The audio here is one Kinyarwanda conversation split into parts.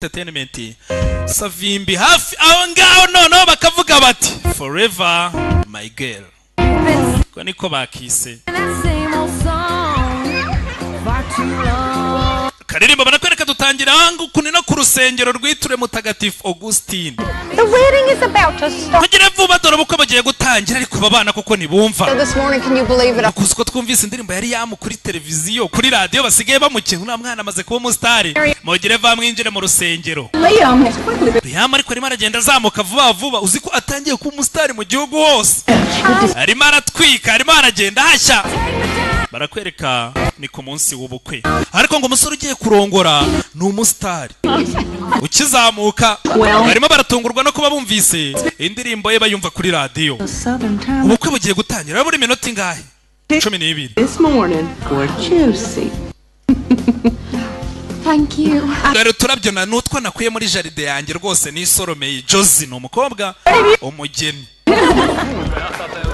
entertainment savimbi hafi aho ngaho noneho bakavuga bati forever my girl ko niko bakise karirimba banakwereka dutangira hangu kunina ku rusengero rwiture mutagatifu Augustine. The wedding is about to start. Kugira vuba dore buko bagiye gutangira ariko babana koko nibumva. So this morning can you believe it? Kuko twumvise indirimbo yari yamu kuri televiziyo kuri radio basigaye bamukina na mwana amaze kuba umustari. Mogire va mwinjire mu rusengero. Liam ariko arimo aragenda azamuka vuba vuba uziko atangiye kuba umustari mu gihugu hose. Arimo aratwika arimo aragenda hashya. Barakwereka ni ku munsi w'ubukwe ariko ngo umusore ugiye kurongora ni umustari ukizamuka barimo baratungurwa no kuba bumvise indirimbo ye bayumva kuri radio. Ubukwe bugiye gutangira buri minota ingahe 12 This morning for juicy. Thank you. Dore turabyona nutwa nakuye muri jaride yanjye rwose ni Soromeye Josie no umukobwa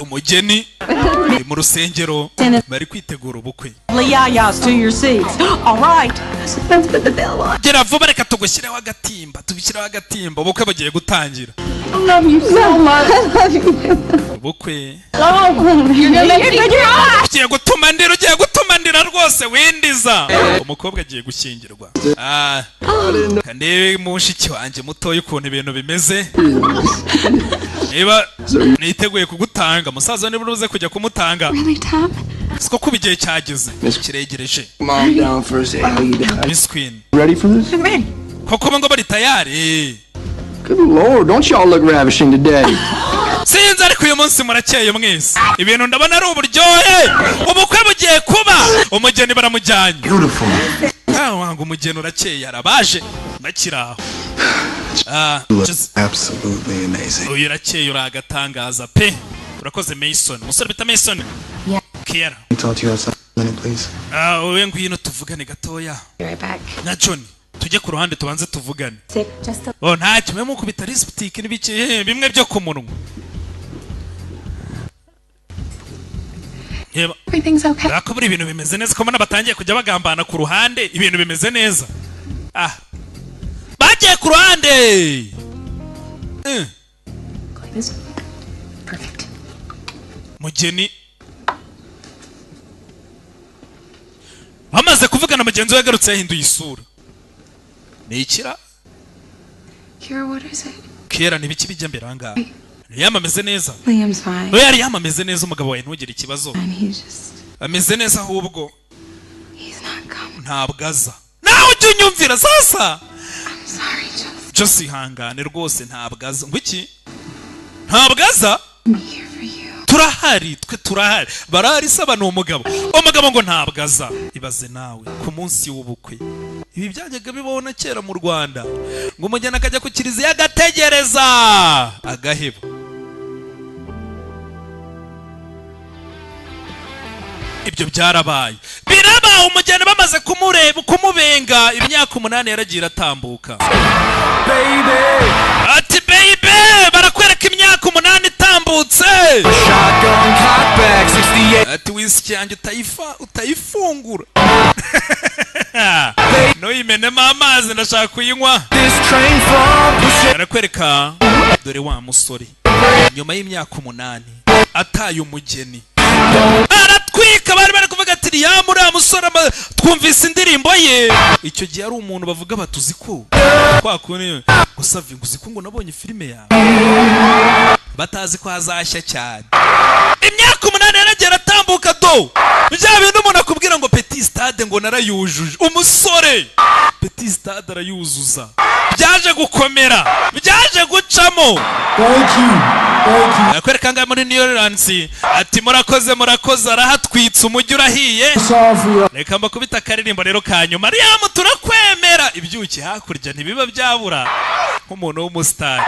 umugeni mu rusengero bari kwitegura ubukwe. Yayas to your seats. All right. Let's put the bell on. Gera vuba reka tugushireho agatimba tubishireho agatimba ubukwe bagiye gutangira. I love you so much. I love you. Ubukwe You're gonna make me cry. ugiye gutuma ndira rwose windiza umukobwa agiye gushyingirwa. Kandebe mushiki wanje mutoye ukuntu ibintu bimeze. Niba niteguye kugutanga musaza niba uruze kujya kumutanga. Really, Tom? Siko kubigiye cyageze kiregereje. Mom down first. Hey, how you doing? Miss Queen. Ready for this? Koko ngo bari tayari. Good Lord, don't y'all look ravishing today? Sinzi ariko uyu munsi murakeye mwese. Ibintu ndabona ari uburyohe. Ubukwe bugiye kuba. Umugeni baramujyanye. Beautiful. Wangu umugeni urakeye arabaje. Bakiraho. Absolutely amazing. Uyu urakeye uragatangaza pe. Urakoze Mason. Musore bita Mason. Yeah. Kiera. Can I talk to you outside a minute, please? Uwe ngwino tuvugane gatoya. Be right back. Na John. Tujye ku ruhande tubanze tuvugane. Just a... Nta kimwe mu kubita lipstick n'ibiki bimwe byo ku munwa. Yeba. Everything's okay. Akabura ibintu bimeze neza ko mana batangiye kujya bagambana ku ruhande ibintu bimeze neza. Bagiye ku ruhande. Perfect. Mugeni bamaze kuvugana mugenzi we yagarutse yahinduye isura. Ni ikira? Kira, what is it? Kera nibiki bijya mbere anga. Yamameze neza. Liam's fine. We yari yamameze neza umugabo wawe ntugire ikibazo. And he's just... Ameze neza ahubwo He's not coming. ntabwo aza. Nawe ujye unyumvira sasa. I'm sorry, Just ihangane rwose ntabwo aza. Ngwiki? Ntabwo aza? I'm here for you. Turahari twe turahari. Barahari saba ni umugabo. Umugabo ngo ntabwo aza. Ibaze nawe ku munsi w'ubukwe. Ibi byajyaga bibona kera mu Rwanda. Ngo umujyana akajya ku kiliziya agategereza agaheba. Ibyo byarabaye. Biraba umujyana bamaze kumubenga imyaka 8 yaragira atambuka. Baby. Ati baby barakwereka imyaka 8 itambutse. Shotgun cockback 68. Ati whisky yanjye utayifungura. No imenemo amazi ndashaka kuyinywa. This train from Barakwereka dore wa musore nyuma y'imyaka 8 ataye umugeni. Aratwika bari kuvuga ati yamuri amusora twumvise indirimbo ye. Icyo gihe ari umuntu bavuga batuzi ko kwakune gusavi nguziko ngo nabonye filime yawe. Batazi ko azashya cyane. Imyaka 8 yaragera atambuka do. Bya bintu umuntu akubwira ngo Petit Stade ngo narayujuje. Umusore Petit Stade arayuzuza. Byaje gukomera. Byaje gucamo. Thank you. Akwereka ngaye muri New Orleans ati murakoze arahatwitse umujyi urahiye. Reka mbakubita akaririmbo rero kanyuma. Liam turakwemera. Ibyuki hakurya ntibiba byabura nk'umuntu w'umustar.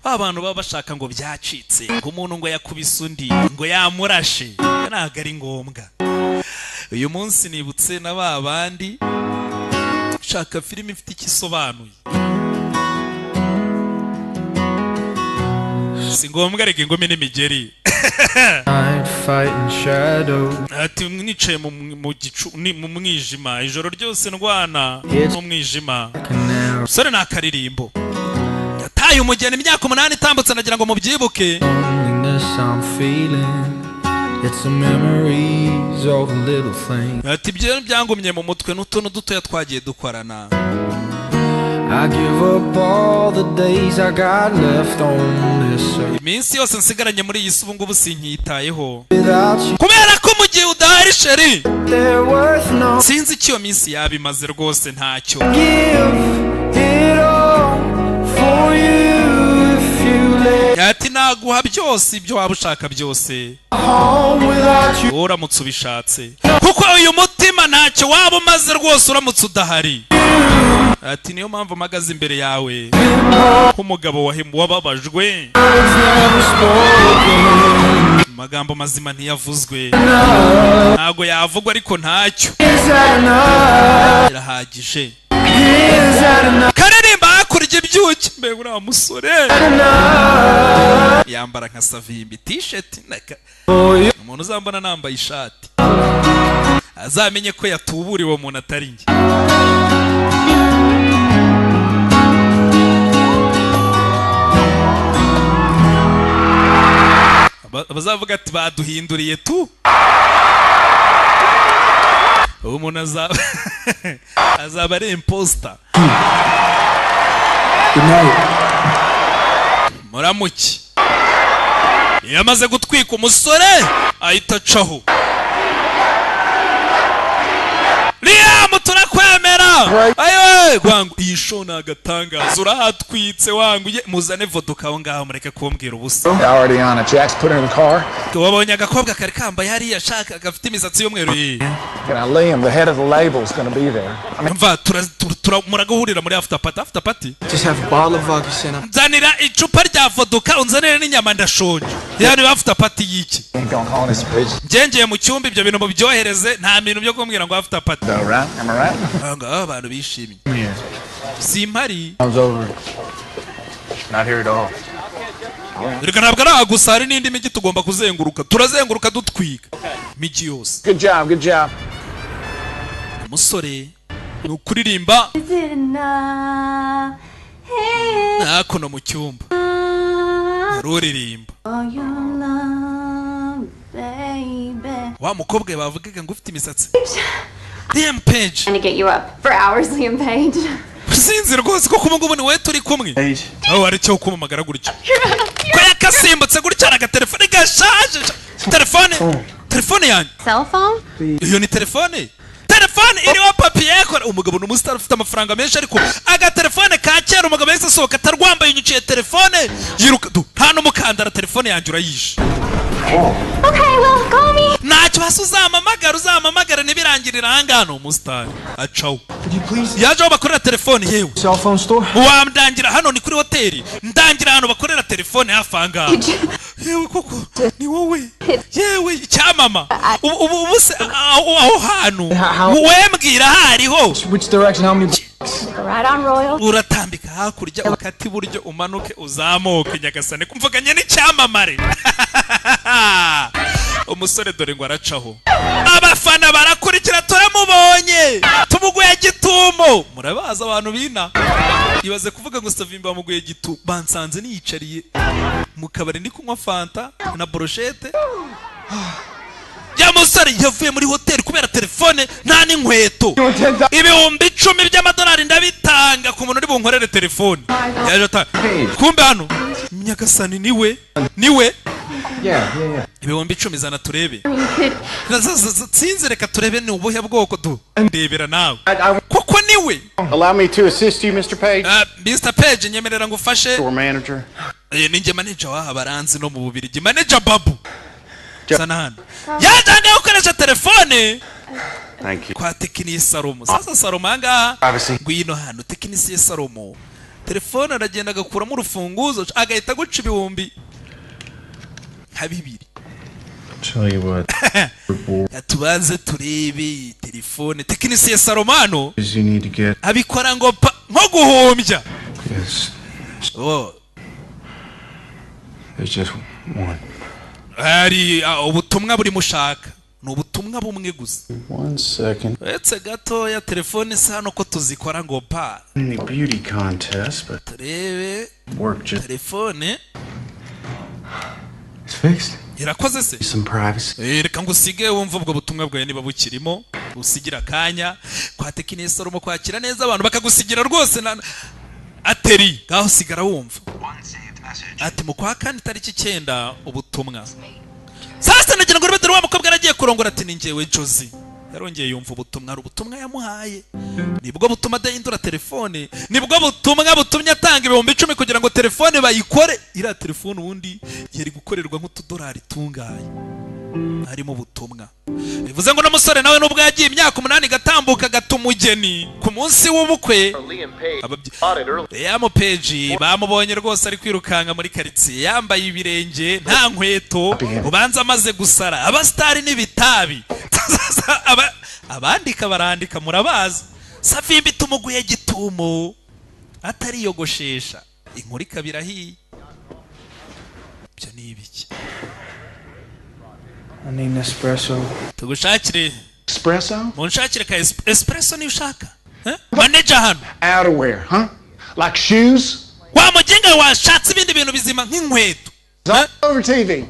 Abantu baba bashaka ngo byacitse ngo umuntu ngo yakubise undi ngo yamurashe. Ntabwo ari ngombwa. Uyu munsi nibutse na babandi shaka filime ifite ikisobanuye. Si ngombwa rege ingome n'imigeri. Ati nicaye mu gicu mu mwijima ijoro ryose ndwana mu mwijima. sore ni akaririmbo yataye umugeni imyaka 8 itambutse nagira ngo mubyibuke. Ati ibyo byangumye mu mutwe n'utuntu dutoya twagiye dukorana. I give up all the days I got left on this earth. Iminsi yose nsigaranye muri iyi subu ngubu sinkitayeho. Kubera ko mu gihe udahari sheri. Sinzi icyo iyo minsi yabimaze rwose ntacyo. Ati naguha byose ibyo waba ushaka byose. Uramutse ubishatse. Kuko uyu mutima ntacyo waba umaze rwose uramutse udahari. Ati niyo mpamvu mpagaze imbere yawe nk'umugabo wababajwe. Amagambo mazima ntiyavuzwe, ntago yavugwa ariko ntacyo irahagije. Karirimba hakurya ibyuki mbega uriya musore yambara nka savimbi t-shirt. Umuntu uzambona nambaye ishati azamenye ko yatuburiwe umuntu atari njye. Abazavuga ati baduhinduriye tu. Umuntu azaba ari imposter. Muramuki yamaze gutwika umusore ahita acaho. Liam turakwemera. Ayo gwangu iyi show nagatangaza urahatwitse wangu muzane vodka aho ngaho mureke kumbwira ubusa. Already on it. Jack's put her in the car. Wabonye agakobwa kari kambaye hariya yashaka gafite imisatsi y'umweru. Can I lay him? The head of the label is going to be there. Mva muragahurira muri after party. Just have a bottle of vodka sent up. Nzanira icupa rya vodka unzanire n'inyama ndashonje. Yani after party yiki. Ain't gonna call this bitch. Njengeye mu cyumba ibyo bintu mubyohereze nta bintu byo kumbwira ngo after party. All right. Am I right? Anga abantu bishimye. Simpari. I was over. Not here at all. Reka ntabwo aragusa hari n'indi migi tugomba kuzenguruka. Turazenguruka dutwika migi yose. Good job. Good job. Umusore ni ukuririmba hakuno mu cyumba ruririmba. Wa mukobwa bavugaga ngo ufite imisatsi. Liam Page. Trying to get you up for hours, Liam Page. Sinzi rwose ko kumungu ni we turi kumwe. Aho ari cyo kumamagara gutyo. Ko yakasimbutse gutya na telefone gashaje. Telefone yanjye. Cell phone? Iyo ni telefone. Telefone iriho papier ko umugabo n'umustar ufite amafaranga menshi ariko aga telefone ka kera umugabo yese sohoka tarwambaye unyuciye telefone yiruka nta n'umukandara telefone yanjye urayishe. Okay, well, call me. Ntacyo uzamamagara nibirangirira hangano umustar acaho. Could you please? Yaje bakorera telefone yewe. Cell phone store? Wamdangira hano ni kuri hoteli. Ndangira hano bakorera telefone hafanga. Yewe koko ni wowe. Yewe icyamama. Ubu se aho hano. Wembwira hariho. Which direction? How many? Right on Royal. Uratambika hakurya ukati buryo umanuke uzamuke Nyagasane kumvuganye n'icyamamare. Umusore dore ngo aracaho. Abafana barakurikira turamubonye. Tumuguye gitumo. Murabaza abantu bina. Ibaze kuvuga ngo savimbi bamuguye gitumo. Bansanze niyicariye mu kabari ndi kunywa fanta na brochette. Ya musore yavuye muri hoteli kubera telefone nta n'inkweto. Ibihumbi 10 by'amadolari ndabitanga ku muntu uri bunkorere telefone. Yaje ata. Kumbe hano Nyagasani niwe. Yeah. Ibihumbi 10 zana turebe. Sinzi reka turebe ni ubuhe bwoko du. Ndebera nawe. Koko niwe. Allow me to assist you, Mr. Page. Mr. Page nyemerera ngufashe. Store manager. Ninjye manager wa baranzi no mu Bubirigi. Manager Babu. Sana hano. Yajanga gukoresha telefone. Thank you. Kwa tekinisiye Salomo. Sasa Salomo anga Privacy. ngwino hano tekinisiye Salomo. Telefone aragenda agakuramo urufunguzo agahita guca ibihumbi habibiri. Tell you what. Tubanze turebe telefone tekinisiye Salomano. You need to get. Abikora ngo nko guhombya. Yes. Oh. There's just one. Hari ubutumwa buri mushaka. No ubutumwa ubutumwa bumwe gusa. 1 second. Etse gato ya telefone isa hano ko tuzikora ngo pa. Any beauty contest, but Turebe work just telefone it's fixed. irakoze se. Some privacy. Reka ngusige wumva ubwo butumwa bwawe niba bukirimo, usigira kanya kwa tekinisi rumo kwakira neza abantu bakagusigira rwose na ateri gaho sigara wumva. Ati mu kwa kane tariki 9 ubutumwa. Sasa nagira ngo rubedere wa mukobwa aragiye kurongora ati ningewe Josie. Yarongeye yumva ubutumwa ari ubutumwa yamuhaye. Nibwo butuma adahindura telefone, nibwo butumwa butumye atanga 10,000 kugira ngo telefone bayikore. Ira telefone ubundi yari gukorerwa nk'utudolari tungaye. Harimo ubutumwa. Bivuze ngo n'umusore nawe nubwo yagiye imyaka 8 gatambuka gatumugeni ku munsi w'ubukwe. Page bamubonye rwose ari kwirukanga muri quartier yambaye ibirenge nta nkweto, ubanza amaze gusara. Abastari n'ibitabi. Abandika barandika murabaza. Savimbi tumuguye gitumo atari yogoshesha. Inkuru ikabirahiye. Byo ni ibiki? I need an espresso. Tugushakire Espresso? munshakire ka espresso ni ushaka. Manager hano. Outerwear, huh? Like shoes? Wa mugenga washatse ibindi bintu bizima nk'inkweto. Over TV.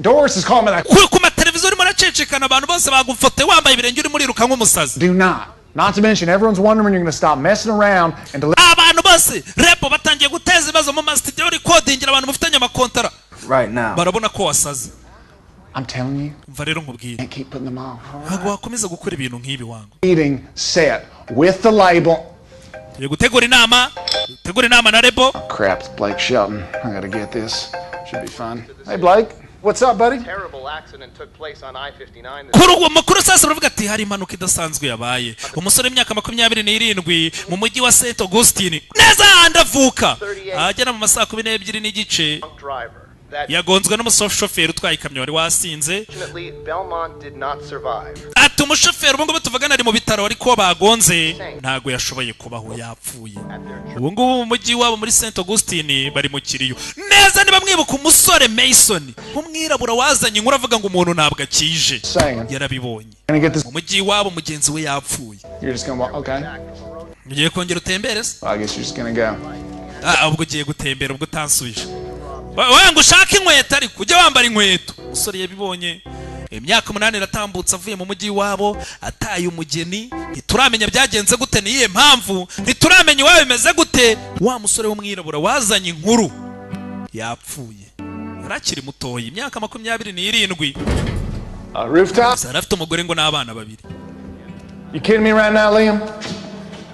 Doris is calling me like Ku mateleviziyo urimo uracecekana abantu bose bagufote wambaye ibirenge uri muri ruka nk'umusazi. do not. Not to mention everyone's wondering when you're going to stop messing around and deliver. Abantu bose repo batangiye guteza ibibazo mu studio recording abantu mufitanye amakontara. Right now. Barabona ko wasaze. I'm telling you, Mva rero nkubwire. can't keep putting them on. Ntabwo wakomeza gukora ibintu nk'ibi wangu. Eating set with the label. Tugiye gutegura inama na rebo. Crap, it's Blake Shelton. I gotta get this. Should be fun. Hey Blake, what's up, buddy? Terrible accident took place on I-59. Kuri uwo makuru sasa uravuga ati hari impanuka idasanzwe yabaye. Umusore w'imyaka 27 mu mujyi wa St. Augustine. Neza ndavuka. Agera mu masaha 12 n'igice. Driver. Yagonzwe n'umushoferi utwaye ikamyo wari wasinze. Fortunately, Belmont did not survive. Ati umushoferi ubu ngubu tuvugana ari mu bitaro ariko bagonze ntago yashoboye kubaho yapfuye. Ubu ngubu mu mujyi wabo muri St. Augustine bari mu kiriyo. Neza niba mwibuka umusore Mason nk'umwirabura wazanye inkuru avuga ngo umuntu ntabwo akije. Yarabibonye. Mu mujyi wabo mugenzi we yapfuye. You're just gonna walk, okay? Ugiye kongera utembere se? I guess you're just gonna go. Ubwo ugiye gutembera ubwo utansubije. Wanga ushaka inkweto ariko ujye wambara inkweto. Umusore yabibonye. Imyaka 8 iratambutse avuye mu mujyi wabo ataye umugeni. Ntituramenya byagenze gute niye mpamvu. Ntituramenya iwawe bimeze gute. Wa musore w'umwirabura wazanye inkuru yapfuye. Yarakiri mutoyi imyaka 27. Rooftop? Sarafite umugore ngo n'abana babiri. You kidding me right now, Liam?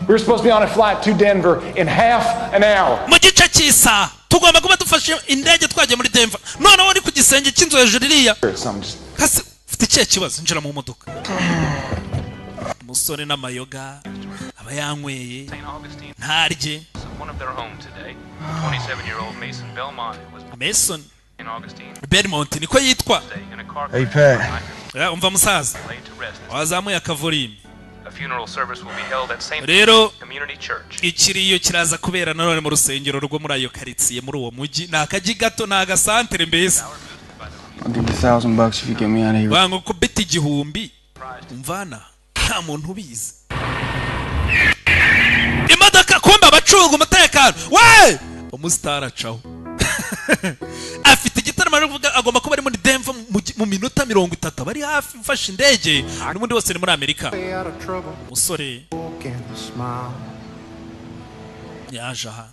We're supposed to be on a flight to Denver in half an hour. Mu gice cy'isa tugomba kuba dufashe indege twagiye muri Denver. None wari ku gisenge cy'inzu hejuru iriya. Kasi ufite ikihe kibazo njira mu modoka. Umusore n'amayoga aba yanyweye ntarye. One of their home today. 27-year-old Mason Belmont was Mason in Augustine. Belmont niko yitwa. In a car Hey, Pat. Umva musaza. laid to rest. Wazamuye akavorime. A funeral service will be held at St. Rero Community Church. ikiriyo kiraza kubera nanone mu rusengero rwo muri ayo quartier muri uwo mujyi. Nakaji gato na agasantere mbese. I'll give you $1,000 if you get me out of here. Wango ko beti 1000. Umvana nta muntu ubizi. Imodoka kumba abacunga umutekano. We! Umustar acaho. Afite igitaramo ari kuvuga agomba kuba ari muri Denver mu minota 30 bari hafi mfashe indege n'ubundi bose ni muri Amerika. Musore yaje aha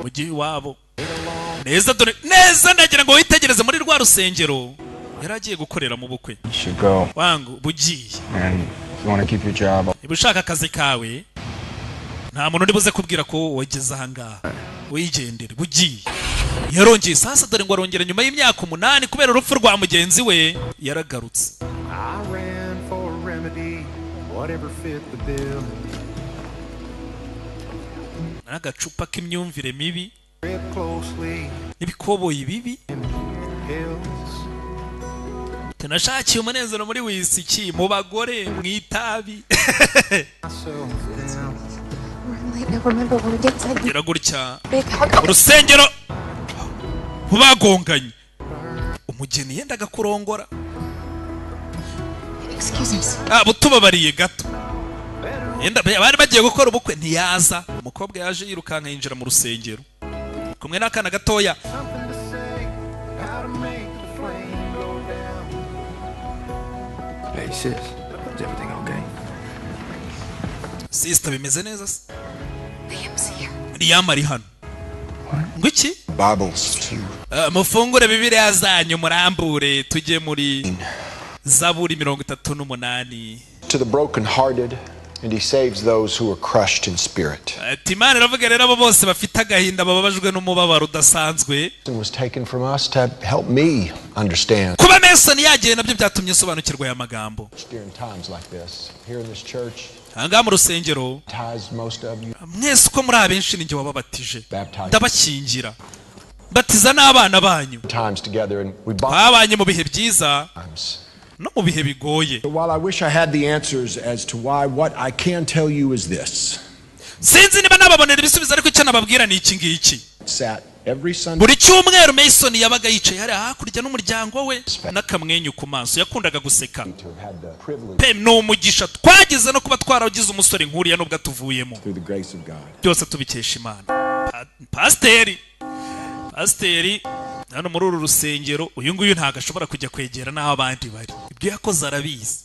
mugihe wabo neza nagira ngo witegereze muri rwa rusengero yaragiye gukorera mu bukwe. Wangu bugiye niba ushaka akazi kawe nta muntu uribuze kubwira ko wageze aha ngaha wigendere bugiye. Yarongeye sasa dore ngo arongera nyuma y'imyaka 8 kubera urupfu rwa mugenzi we yaragarutse. N'agacupa k'imyumvire mibi n'ibikoboyi bibi. Tunashakiye umunezero muri wisiki mu bagore mu itabi. Gira gutya urusengero bagonganye umugeni yendaga kurongora. Excuse us. Butubabariye gato. Yenda bari bagiye gukora ubukwe ntiyaza. Umukobwa yaje yirukanka yinjira mu rusengero kumwe n'akana gatoya. Hey sis, is everything okay? Sister bimeze neza se? Liam's here. Liam ari hano. Ngwiki? Bibles too. Mufungure Bibiliya zanyu murambure tujye muri Zaburi 38. To the brokenhearted, and he saves those who are crushed in spirit. Imana iravuga rero abo bose bafite agahinda bababajwe n'umubabaro udasanzwe. It was taken from us to help me understand. Kuba Mason yagiye nabyo byatumye sobanukirwa aya magambo. During times like this, here in this church, hanga mu rusengero most of you, mwese uko muri abenshi ninjye wababatije ndabakingira batiza n'abana banyu times together, and we babanye mu bihe byiza no mu bihe bigoye. While I wish I had the answers as to why, what I can tell you is this. Sinzi niba nababonera ibisubizo ariko icyo nababwira ni iki ngiki. Buri cyumweru Mason yabaga yicaye hari hakurya n'umuryango we n'akamwenyu ku maso yakundaga guseka. Pe no umugisha twagize no kuba twaragize umusore nkuriya nubwo atuvuyemo. Byose tubikesha Imana. Pasiteri hano muri uru rusengero uyu nguyu ntago ashobora kujya kwegera n'aho abandi bari. Ibyo yakoze arabizi.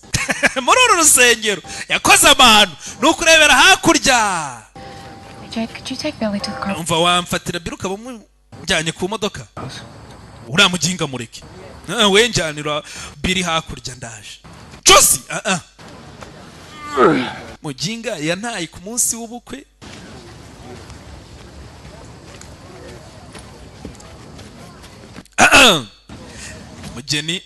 Muri uru rusengero yakoze abantu nukurebera hakurya. Jake, could you take Billy to the car? Umva wamfatira Billy ukaba mujyanye ku modoka. Uramuginga mureke. We njyanira Billy hakurya ndaje. Josi Muginga yantaye ku munsi w'ubukwe. Mugeni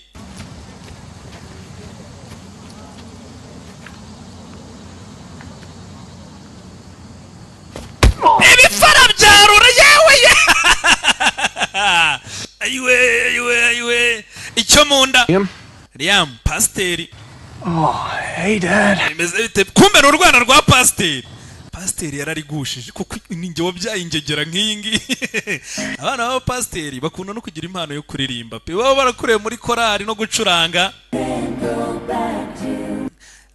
ibifara byarura yewe ayiwe icyo munda Liam pasiteri. Oh, hey dad. Kumbe n'urwana rwa pasiteri. Pasiteri yararigushije kuko ninjye wabyaye ingegera nk'iyi ngiyi. Abana b'aba pasiteri bakunda no kugira impano yo kuririmba pe baba barakureye muri korali no gucuranga.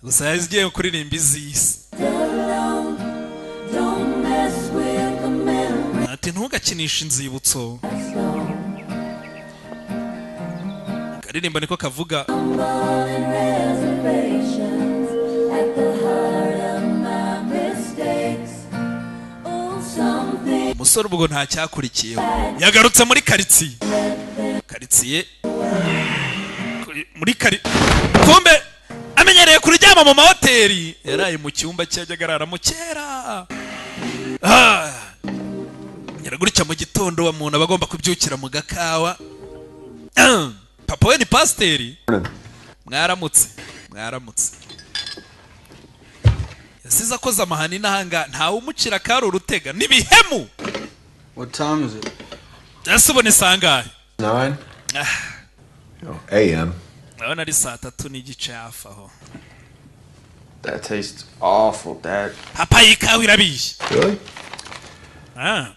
Gusa yagiye kuririmba izisi. Ati ntugakinisha inzibutso. Karirimba niko kavuga. Umusore ubwo nta cyakurikiyeho yagarutse muri karitsiye muri kumbe amenyereye kuryama mu mahoteli yaraye mu cyumba cyajyaga araramo kera. Yaragurika mu gitondo wa muntu abagomba kubyukira mu gakawa. Papa we ni pasiteri. Mwaramutse yasize akoze amahani n'ahanga ntawe umucira kari urutega n'ibihemu. What time is it? Yasubone sangahe? 9 a.m. Nabona ari 3 n'igice hafi aho. That tastes awful, Dad. Papa yikawe irabishye. Really?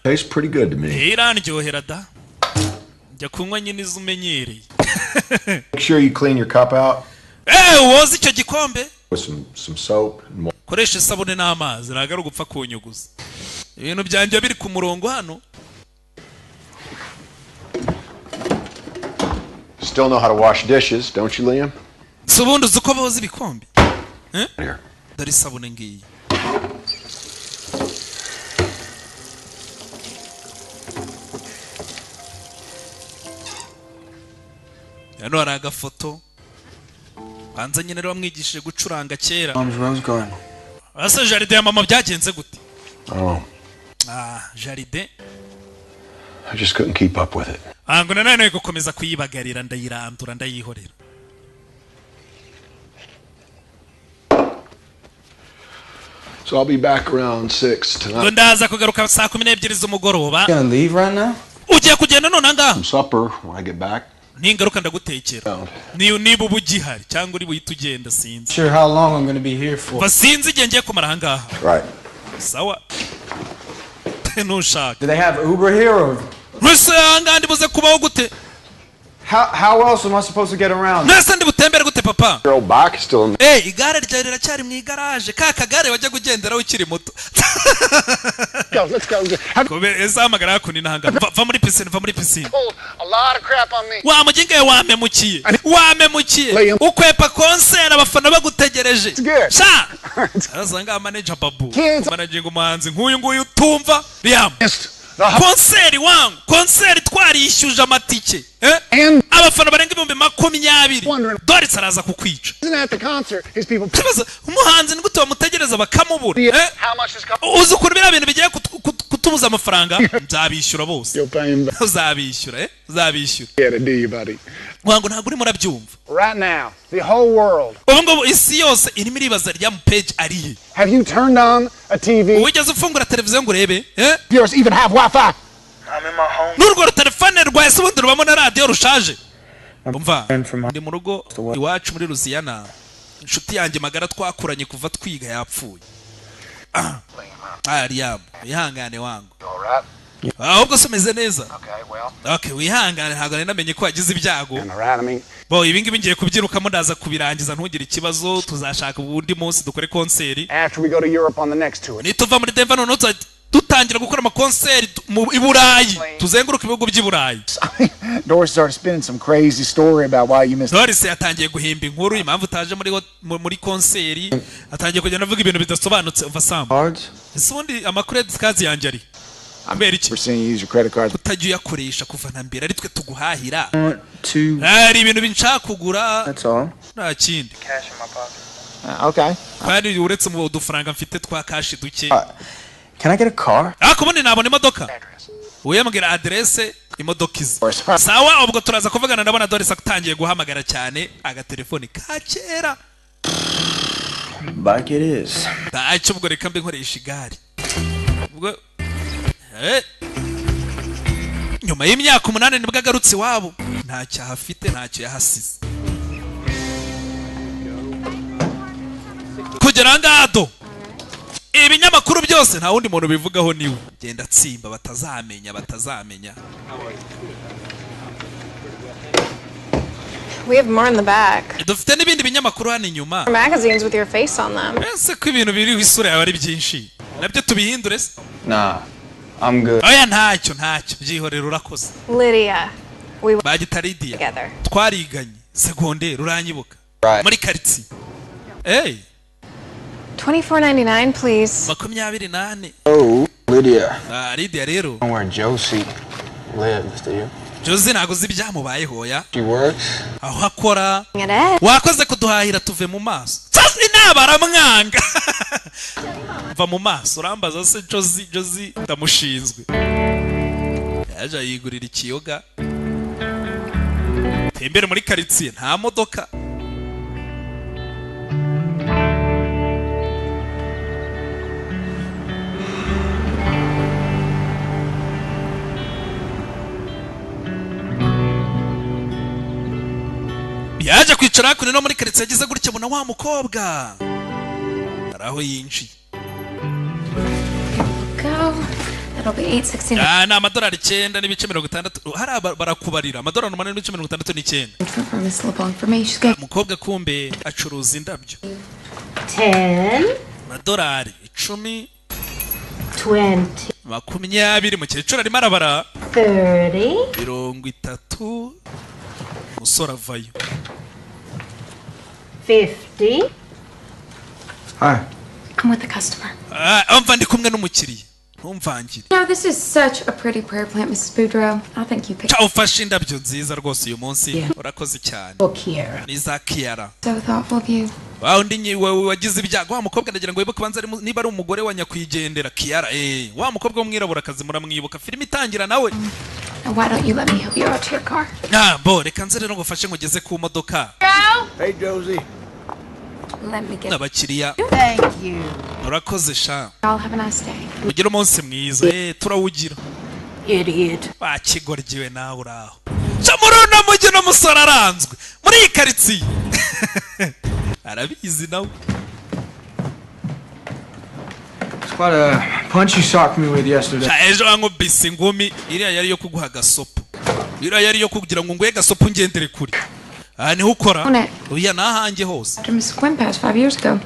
Tastes pretty good to me. Irandyohera da. Njya kunywa nyine izumenyereye. Make sure you clean your cup out. Woza icyo gikombe. With some soap and more. Koresha isabune n'amazi ntago ari ugupfa kunyuguza. Ibintu byanjye biri ku murongo hano. Still know how to wash dishes, don't you, Liam? Subundi uzi uko boza ibikombe. Dore isabune ngiyi. Hano hari agafoto. Banza nyine rero bamwigishije gucuranga kera. Asa jaride ya mama byagenze gute? Jaride. I just couldn't keep up with it. Ngo nanone gukomeza kuyibagarira ndayirandura ndayihorera. So I'll be back around 6 tonight. Ndaza kugaruka saa 12 z'umugoroba. Gonna leave right now? Ugiye kugenda none ngaha? Some supper when I get back. Ningaruka ndagutekera. Niba ubugihari cyangwa uri buhita ugenda sinzi. Sure how long I'm gonna be here for. Basinzi igihe ngiye kumara ngaha. Right. Sawa. No shaka. Do they have Uber here or? Rusanga ndibuze kubaho gute? How else am I supposed to get around? Nese ndi butembere gute papa? Your old bike is still in Igare ryawe riracyari mu igaraje. Ka kagare wajya kugenderaho ukiri muto. Let's go. Ese hamagara yakuni nahanga. Va muri piscine, va muri piscine. Pulled a lot of crap on me. Wa muginga wamemukiye. Wamemukiye. Ukwepa concert abafana bagutegereje. Sha. Arasanga manager babu. Managing umuhanzi nk'uyu nguyu utumva. Liam. Concert wangu. Concert twarishyuje amatike. Abafana barenga 20,000. Doris araza kukwica. Isn't at the concert. His people. Umuhanzi nigute bamutegereza bakamubura. How much is Uzi ukuntu biriya bintu bigiye kutubuza amafaranga? Nzabishyura bose. Uzabishyura uzabishyura. Yeah, to do you, buddy. Wangu ntabwo urimo urabyumva. Right now, the whole world. Ubu ngubu isi yose irimo iribaza rya page arihe. Have you turned on a TV? Wigeze ufungura televiziyo ngo urebe? Yours even have Wi-Fi? I'm in my home. N'urwo telefone rwawe se ubundi rubamo na radio rushaje. Umva, ndi mu rugo iwacu muri Louisiana. Inshuti yanjye magara twakuranye kuva twiga yapfuye. Liam, wihangane wangu. All right. Ahubwo someze neza. Okay, well. Okay, wihangane ntabwo nari namenye ko wagize ibyago. All right, I mean. Bo ibi ngibi ngiye kubyirukamo ndaza kubirangiza ntugire ikibazo tuzashaka ubundi munsi dukore concert. After we go to Europe on the next tour. Nituva muri Denver none dutangira gukora ama concert mu Iburayi. Tuzenguruka ibihugu by'Iburayi. Doris started spinning some crazy story about why you missed. Doris yatangiye guhimba inkuru impamvu utaje muri concert. Atangiye kugenda avuga ibintu bidasobanutse uva samba. Cards? Ese ubundi ama credit cards yanjye ari. Ambere iki? We're seeing you use your credit cards. Utajya uyakoresha kuva na mbere ari twe tuguhahira. Two. Hari ibintu binshaka kugura. That's all. Nta kindi. Cash in my pocket. Okay. Kandi uretse mu dufaranga mfite twa cash duke. Can I get a car? Kubundi nabona imodoka. Uyambwira adresse imodoka izi. Sawa ubwo turaza kuvugana ndabona Doris atangiye guhamagara cyane agatelefoni ka kera. Bike it is. Ntacyo ubwo reka mbe nkoresha igare. Ubwo nyuma y'imyaka 8 nibwo agarutse iwabo. Ntacyo ahafite ntacyo yahasize. Kugera ngado. Ibinyamakuru byose nta wundi muntu bivugaho niwe. Genda tsimba batazamenya. We have more in the back. Dufite n'ibindi binyamakuru hano inyuma. Magazines with your face on them. Ese ko ibintu biri isura yawe ari byinshi. Nabyo tubihindure se? Nah, I'm good. Oya ntacyo byihorera urakoze. Lydia. We were Bagita Lydia. together. Twariganye secondaire uranyibuka. Muri quartier. Hey. $24.99, please. 28. Oh, Lydia. Lydia rero. I know where Josie lives, do you? Josie ntago uzi ibyamubayeho ya. She works. Aho akora. Wakoze kuduhahira tuve mu maso. Sasa inabara mwanga. Va mu maso urambaza se Josie ndamushinzwe. Yaje yigurira ikiyoga. Tembere muri quartier nta modoka. Yaje kwicara kuri no muri quartier yagize gutya bona wa mukobwa. Araho yinshi. Go. That'll be $8.69. Na amadolari 9.60. Hari barakubarira amadolari 8.69. For Miss LeBlanc for me. She's good. Mukobwa kumbe acuruza indabyo. 10. Amadolari 10. 20. 20 mukecuru arimo arabara. 30. 30. Musora vayo. 50. Hi. I'm with the customer. Umva ndi kumwe n'umukiriya. Ntumvangire. No, this is such a pretty prayer plant, Mrs. Boudreaux. I think you picked. Ufashe indabyo nziza rwose uyu munsi. Urakoze cyane. Kiara. Ni za Kiara. So thoughtful of you. Wa ndi wagize ibyago wa mukobwa ndagira ngo wibuke banza niba ari umugore wa nyakwigendera Kiara. Wa mukobwa w'umwirabura kazi muramwibuka. Filime itangira nawe. Why don't you let me help you out to your car? Bo reka nze rero ngufashe ngugeze ku modoka. Hey, Josie. Let me get. Abakiriya. Thank you. Urakoze sha. I'll have a nice day. Ugira umunsi mwiza. Turawugira. Idiot. Bakigorgiwe nawe uraho. Chamuruna mujye no musora aranzwe. Muri iyi quartier. Arabizi nawe. It's quite a punch you socked me with yesterday. Ejo ankubise ingumi iriya yari yo kuguha gasopo. Iriya yari yo kugira ngo nguhe gasopo ntungendere kure aha niho ukora oya nahanjye hose After Mrs. Quinn passed 5 years ago.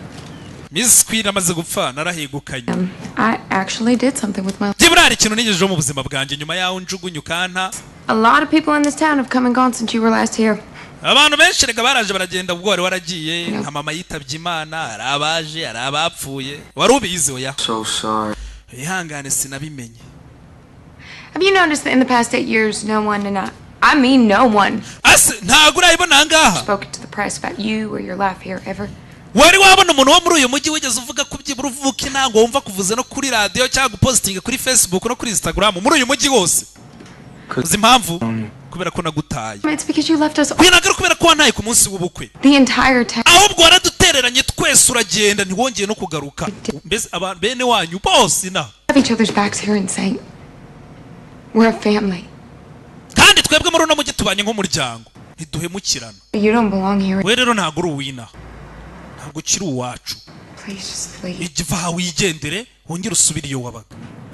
Mrs. Quinn amaze gupfa narahigukanye I actually did something with my life. byibura hari ikintu nigejeho mu buzima bwanjye nyuma yaho njugunyu kanta A lot of people in this town have come and gone since you were last here. abantu benshi rega baraje baragenda ubwo wari waragiye nka mama yitabye Imana ari abaje ari abapfuye wari ubizi oya So sorry. ihangane sinabimenye Have you noticed that in the past 8 years, no one, and I mean no one, ntago urayibona ngaha spoken to the press about you or your life here ever? wari wabona umuntu wo muri uyu mujyi wigeze uvuga ko byibura uvuka intango wumva kuvuze no kuri radio cyangwa gupostinga kuri Facebook no kuri Instagram muri uyu mujyi wose uzi impamvu kubera ko nagutaye It's because you left us kwinaga kubera ko wantaye ku munsi w'ubukwe the entire time. ahubwo waradutereranye twese uragenda ntiwongeye no kugaruka mbese abantu bene wanyu bose na Have each other's backs here and saying, we're a family. kandi twebwe muri uno mujyi tubanye nk'umuryango ntiduhemukirana You don't belong here. we rero ntago uri uwina ntabwo kiri uwacu Please just leave. igiva aha wigendere wongere usubire iyo wabaga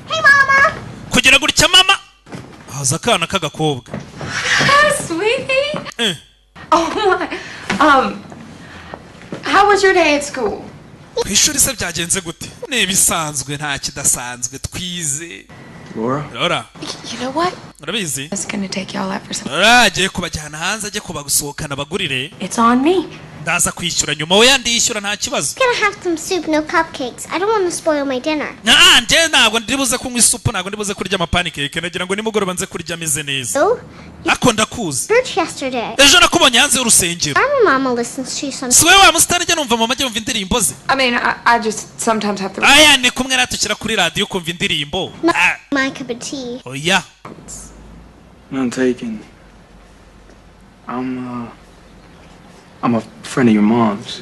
Hey, Mama! kugira gutya mama haza akana k'agakobwa Hi, sweetie. Oh my. How was your day at school? ku ishuri se byagenze gute ni ibisanzwe nta kidasanzwe twize Laura You know what? urabizi I was gonna take y'all out for some. agiye kubajyana hanze ajye kubagusohokana bagurire It's on me. ndaza kwishyura nyuma we yandishyura nta kibazo Gonna have some soup, no cupcakes. I don't want to spoil my dinner. nje ntabwo ndibuze kunywa isupu ntabwo ndibuze kurya amapanikeke nagira ngo nimugoroba nze kurya ameze neza ako ndakuzi Church yesterday. ejo nakubonye hanze y'urusengero Our mama listens to some. si wowe wa musitani njya numva mama ajya yumva indirimbo ze I mean, I just sometimes have to. aya ni kumwe natukira kuri radiyo ukumva indirimbo My cup of tea. oya I'm taken. I'm a friend of your mom's.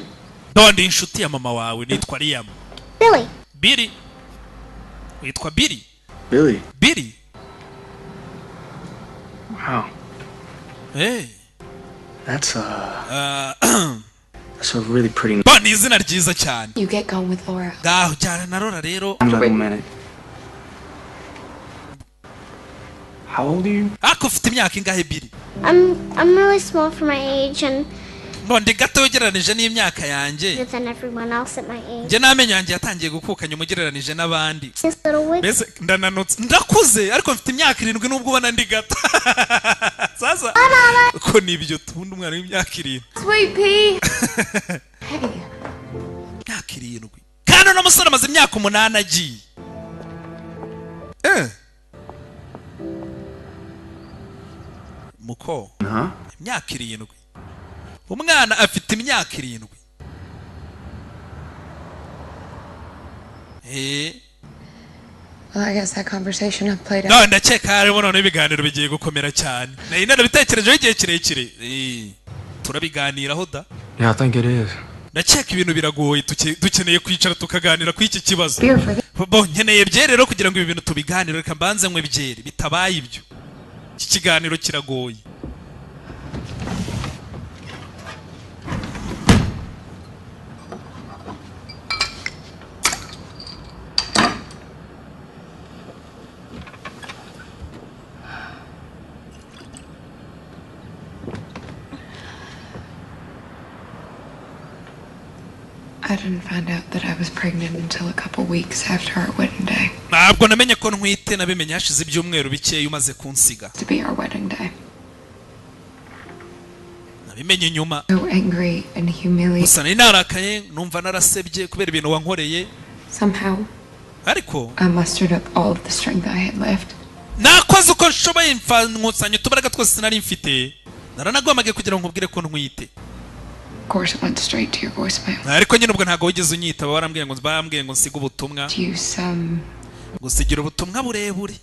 ndi inshuti ya mama wawe nitwa Liam Billy. Billy witwa Billy Billy? Billy Wow. hey That's a really pretty. ni izina ryiza cyane You get going with Laura. ngaho cyane na Laura rero Wait a minute. How old are you? ako ufite imyaka ingahe Billy I'm really small for my age and ndi gato ugereranije n'imyaka yanjye than everyone else at my age. njye n'amenyo yanjye yatangiye gukukanya umugereranije n'abandi This little wig. mbese ndananutse ndakuze ariko mfite imyaka 7 nubwo ubona ndi gato sasa ko nibyo tundi umwana w'imyaka 7 Sweet pea. Hey. imyaka 7 kandi uno musore amaze imyaka 8 agiye muko imyaka 7 umwana afite imyaka 7 Well, I guess that conversation I've played out. ndakeka harimo none ibiganiro bigiye gukomera cyane nari narabitekerejeho igihe kirekire turabiganiraho da Yeah, I think it is. ndakeka ibintu biragoye dukeneye kwicara tukaganira ku iki kibazo nkeneye byeri rero kugira ngo ibi bintu tubiganire reka mbanze nkwe byeri bitabaye ibyo iki kiganiro kiragoye I didn't find out that I was pregnant until a couple weeks after our wedding day. ntabwo namenye ko ntwite nabimenye hashize ibyumweru bikeya umaze kunsiga To be our wedding day. nabimenye nyuma So angry and humiliated. gusa nari narakaye numva narasebye kubera ibintu wankoreye Somehow, ariko I mustered up all of the strength I had left. nakoze uko nshoboye nkusanya utubaraga twose nari mfite naranagombaga kugira ngo nkubwire ko ntwite Of course, it went straight to your voicemail. ariko nyine ubwo ntabwo wigeze unyitaba warambwiye ngo nsige ubutumwa You some gusigira ubutumwa burebure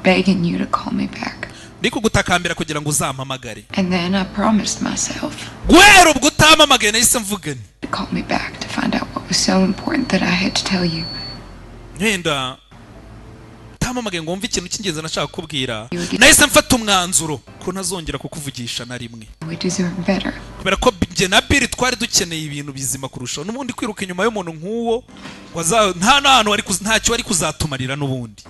begging you to call me back. ndi kugutakambira kugira ngo uzampamagare And then I promised myself guhera ubwo utampamagaye nahise mvuga nti to call me back to find out what was so important that I had to tell you. nkenda utampamagaye ngo wumve ikintu cy'ingenzi nashaka kukubwira nahise mfata umwanzuro ko ntazongera kukuvugisha na rimwe We deserve better. kubera ko njye na Billy twari dukeneye ibintu bizima kurushaho n'ubundi kwiruka inyuma y'umuntu nk'uwo ntacyo wari kuzatumarira n'ubundi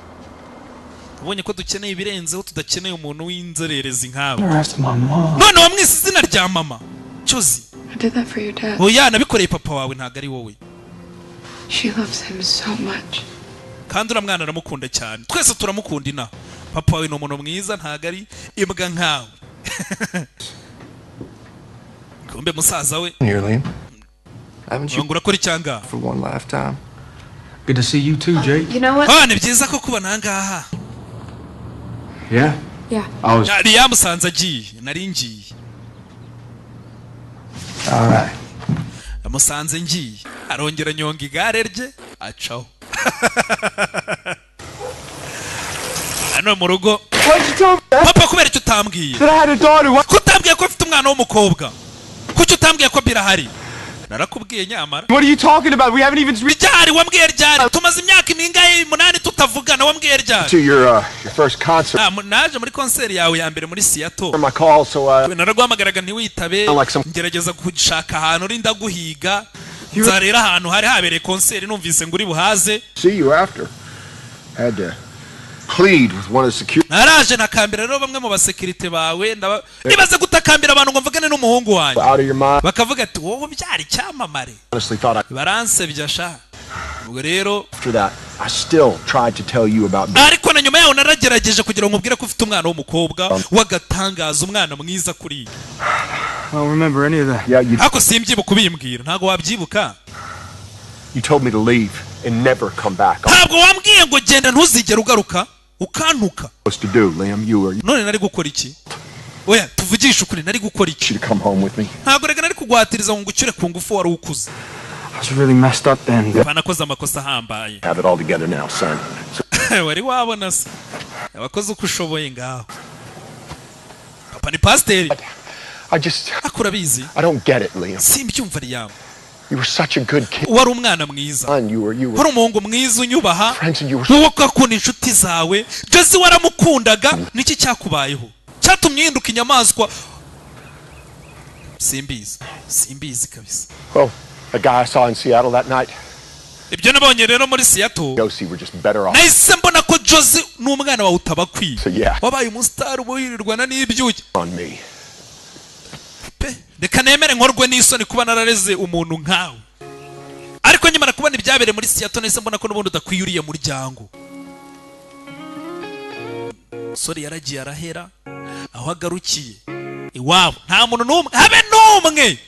ubonye ko dukeneye ibirenzeho tudakeneye umuntu w'inzererezi nkawe. The rest of my mom. None wamwise izina rya mama Cyozi. I did that for your dad. Oya nabikoreye papa wawe ntago ari wowe. She loves him so much. Kandi uramwana aramukunda cyane. Twese turamukunda ina. Papa wawe ni umuntu mwiza ntago ari imbwa nkawe. Kumbe musaza we. Liam. Haven't you Ngura kuri cyanga. for one lifetime? Good to see you too, Jake. You know what? Ah, ni byiza ko kubona ngaha. Yeah? Yeah. I was. Yari yamusanze agiye, nari ngiye. All right. Amusanze ngiye. Arongera nyonga igare rye, acaho. Hano mu rugo. Papa kubera icyo utambwiye. Kutambwiye ko afite umwana w'umukobwa. Kuki utambwiye ko birahari? Narakubwiye nyamara. What are you talking about? We haven't even Ryari wambwiye ryari? Tumaze imyaka imingahe 8 tutavugana wambwiye ryari? To your first concert. Naje muri concert yawe ya mbere muri Seattle. My call, so Naragwamagaraga ntiwitabe. Ngerageza gushaka ahantu rinda guhiga. Nzarera ahantu hari habereye concert numvise nguri buhaze. See you after. Had to plead with one of the security. Naraje nakambira rero bamwe mu basekirite bawe nibaze gutakambira abantu ngo mvugane n'umuhungu wanjye. Out of your mind. Bakavuga ati wowe byari cyamamare. Honestly thought I. Baransebya sha. Ubwo rero After that, I still tried to tell you about. Ariko na nyuma yaho naragerageje kugira ngo mubwire ko ufite umwana w'umukobwa wagatangaza umwana mwiza kuri. I don't remember any of that. Yeah, you. Ako simbyibuka ubimbwira ntago wabyibuka. You told me to leave and never come back. Ntabwo wambwiye ngo genda ntuzigere ugaruka ukantuka. Supposed to do, Liam. You were. None nari gukora iki? Oya tuvugisha ukuri nari gukora iki? You should come home with me. Ntabwo rega nari kugwatiriza ngo ngucyure ku ngufu wari ukuze. I was really messed up then. Banakoze amakosa hambaye. Have it all together now, son. Wari wabona se. Abakoze uko ushoboye ngaho. Papa ni pasiteri. I just. Akurabizi. I don't get it, Liam. Simbyumva Liam. You were such a good kid. Wari umwana mwiza. You were. Wari umuhungu mwiza unyubaha. Friends and you were. Wowe kakunda inshuti zawe. Jose waramukundaga. Niki cyakubayeho? Cyatumye uhinduka inyamaswa. Simbizi kabisa. Well, the guy I saw in Seattle that night. Ibyo nabonye rero muri Seattle. Josie were just better off. Nahise mbona ko Jose n'umwana wawe utabakwiye. So yeah. Wabaye umustar ubuhirirwana n'ibyuki. On me. Reka nemere nkorwe n'isoni kuba narareze umuntu nkawe. Ariko nyamara kubona ibyabere muri Seattle nahise mbona ko n'ubundi udakwiyuriye muryango. Sorry yaragiye arahera aho agarukiye. Iwabo nta muntu n'umwe habe n'umwe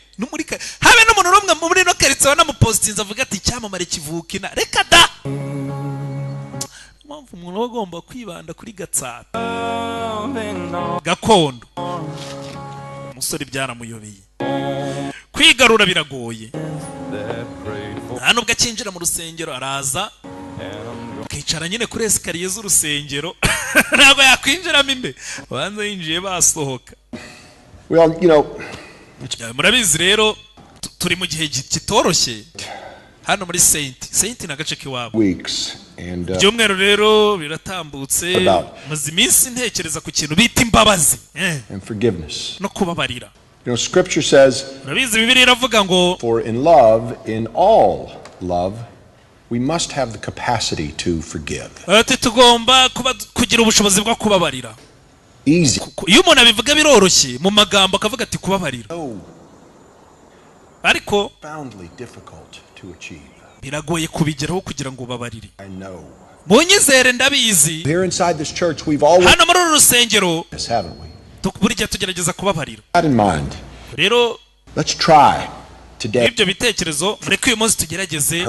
habe n'umuntu n'umwe muri no keritse wanamupostinze avuga ati cyamamare kivukina reka da. Mpamvu umuntu agomba kwibanda kuri gatsata gakondo. Umusore byaramuyobeye kwigarura biragoye. Nta nubwo akinjira mu rusengero araza akicara nyine kuri esikariye z'urusengero ntabwo yakwinjiramo imbe banza yinjiye basohoka. Well, you know, murabizi rero turi mu gihe kitoroshye hano muri Saint n'agace k'iwabo. Weeks and byumweru rero biratambutse maze iminsi ntekereza ku kintu bita imbabazi and forgiveness no kubabarira. You know, scripture says, murabizi Bibiliya iravuga ngo for in love, in all love, we must have the capacity to forgive. ati tugomba kugira ubushobozi bwo kubabarira. Easy. Iyo umuntu abivuga biroroshye mu magambo akavuga ati kubabarira. Ariko profoundly difficult to achieve. Biragoye kubigeraho kugira ngo ubabarire. I know. Munyizere ndabizi. Here inside this church we've always hano muri rusengero haven't we? Buri gihe tugerageza kubabarira. That in mind. Rero let's try today. Ibyo bitekerezo mureke uyu munsi tugerageze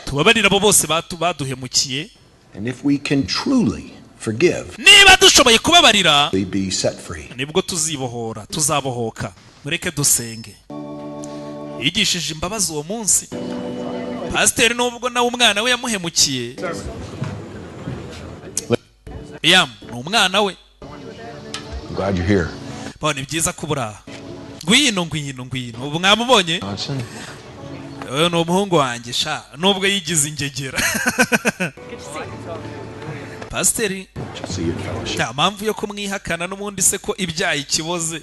tubabarira abo bose baduhemukiye. And if we can truly forgive, niba dushoboye kubabarira be set free. Nibwo tuzibohora tuzabohoka. Mureke dusenge. Yigishije imbabazi uwo munsi. Pasiteri nubwo nawe umwana we yamuhemukiye. Liam ni umwana we. I'm glad you're here. Bone byiza kubura. Ngwino ubu mwamubonye? Oyo no umuhungu wanjye sha nubwo yigize ingegera. Pasiteri nta mpamvu yo kumwihakana n'ubundi se ko ibyaye ikiboze.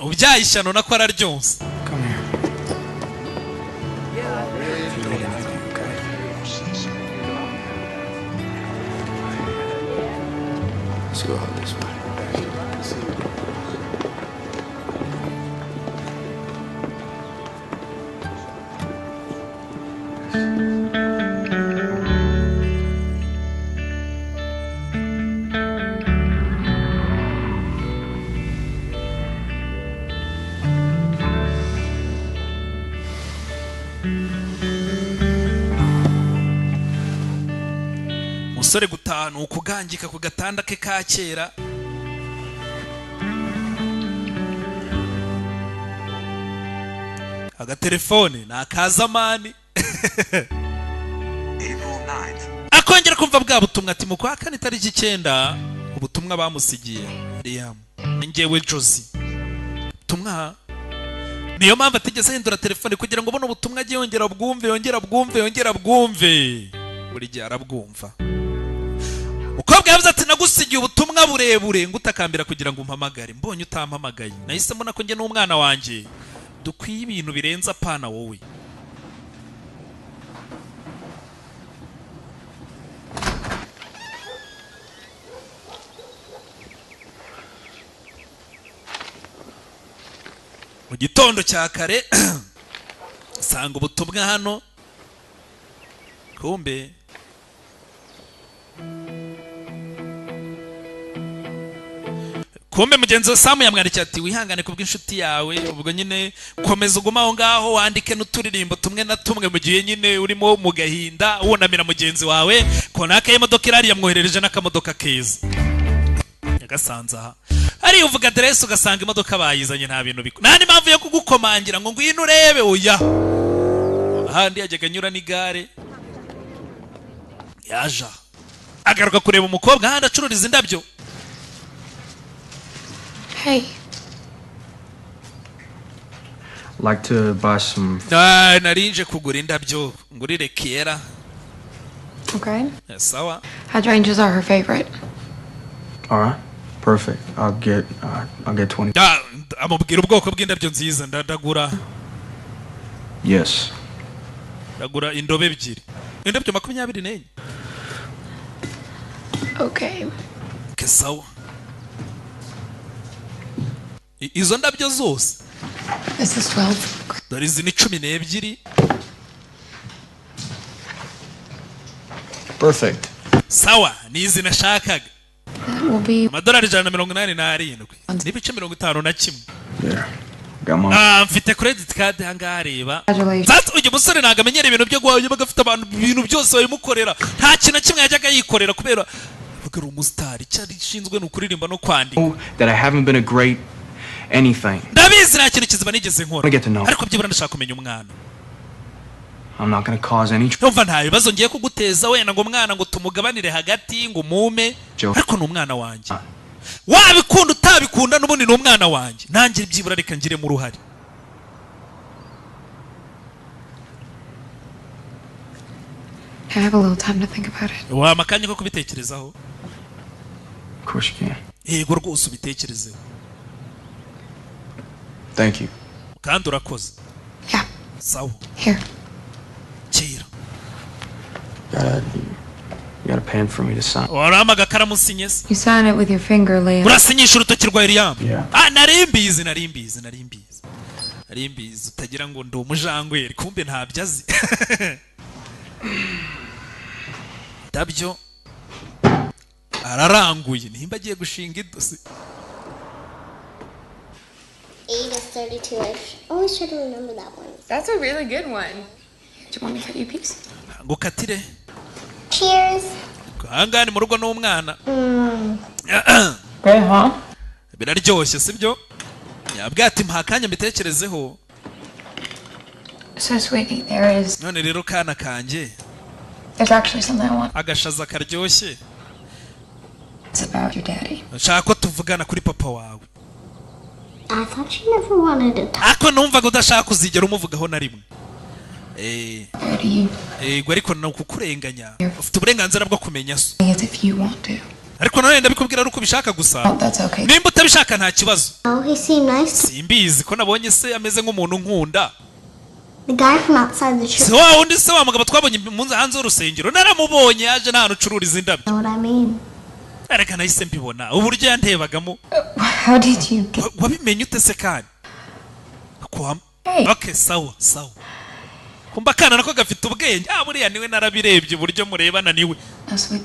Ubyaye ishyano nako araryonse. go out this way. Musore gutanu ukugangika ku gatanda ke ka kera. Agatelefone na kazamani. Akongera kumva bwa butumwa ati mu kwa kane tariki 9 ubutumwa bamusigiye Liam njyewe Josie. Tumwa niyo mpamvu atigeze hindura telefone kugira ngo ubone ubutumwa agiye yongera bwumve buri gihe arabwumva. Ukobwa yavuze ati nagusigiye ubutumwa burebure ngutakambira kugira ngo umpamagare, mbonye utampamagaye nahise mbona ko njye n'umwana wanjye dukwiye ibintu birenza apana wowe. Mu gitondo cya kare sanga ubutumwa hano, kumbe mugenzi wa Samu yamwandikiye ati wihangane kubw'inshuti yawe, ubwo nyine komeza uguma aho ngaho wandike n'uturirimbo tumwe na tumwe mu gihe nyine urimo mu gahinda wunamira mugenzi wawe. Konaka y'imodoka irari yamwoherereje n'akamodoka keza yagasanze aha ari uvuga adresse ugasanga imodoka bayizanye nta bintu biko nta n'impamvu yo kugukomangira ngo ngwino urebe. Oya, ahandi yajyaga anyura n'igare yaja agaruka kureba umukobwa ahandi acururiza indabyo. Hey. Like to buy some. Narinje kugura indabyo ngurire Kiera. Okay. Yes, sawa. Hydrangeas are her favorite. All right. Perfect. I'll get 20. Amubwira ubwoko bw'indabyo nziza ndagura. Yes. Ndagura indobe ebyiri. Indabyo 24. Okay. Sawa. Izo ndabyo zose. This is 12. Dore izi ni 12. Perfect. Sawa, ni izi nashakaga. That will be amadolari 187 n'ibice 51. There. Got my. Mfite credit card hanga areba. Congratulations. Uyu musore ntago amenyera ibintu byo gwayo bagafite abantu ibintu byose bayimukorera. Nta kintu kimwe yajyaga yikorera kubera bagara umustar cyari shinzwe no kuririmba no kwandika. That I haven't been a great anything. Ndabizi nta kintu kiziba nigeze nkora. I get to know. Ariko byibura ndashaka kumenya umwana. I'm not going to cause any trouble. Umva nta bibazo ngiye kuguteza wenda ngo umwana ngo tumugabanire hagati ngo mume. Ariko n'umwana wanjye. Wabikunda utabikunda n'ubundi n'umwana wanjye. Nanjye byibura reka ngire mu ruhari. I have a little time to think about it. Wa makanya ko kubitekerezaho. Of course you can. Yego rwose ubitekerezeho. Thank you. Kandi urakoze. Yeah. Sawa. Here. Chira. You got a pen for me to sign. Warama gakaramu sinyese. You sign it with your finger, Liam. Urasinyisha urutoki rwa Liam. Yeah. Narimbizi. Utagira ngo ndo umujangwe kumbe ntabyazi. Dabyo araranguye nimba agiye gushinga idosi. 8 is 32-ish. Always try to remember that one. That's a really good one. Do you want me to cut you a piece? Ngo katire. Cheers. Hangani mu rugo n'umwana. Great, huh? Biraryoshye sibyo? Yabwati mpakanya mbitekerezeho. So sweetie, there is. None rero kana kanje. There's actually something I want. Agashaza karyoshye. It's about your daddy. Nshaka ko tuvugana kuri papa wawe. I thought you never wanted to talk. Ako numvaga udashaka kuzigera umuvugaho na rimwe. Ariko no kukurenganya. Ufite uburenganzira bwo kumenya so. If you want to. Ariko none ndabikubwira ari uko bishaka gusa. Oh, that's okay. Nimba utabishaka nta kibazo. Oh, he seemed nice. Simbizi ko nabonye se ameze nk'umuntu nkunda. The guy from outside the church. So wundi se wa mugabo twabonye munza hanze urusengero naramubonye yaje nta nucururiza indabyo. Know what I mean? areka nahise mbibona uburyo yantebagamo. How did you get... wabimenye ute se kandi? Hey. Okay, sawa. Kumba kana nako gafite ubwenge. Buriya niwe narabirebye uburyo murebana niwe.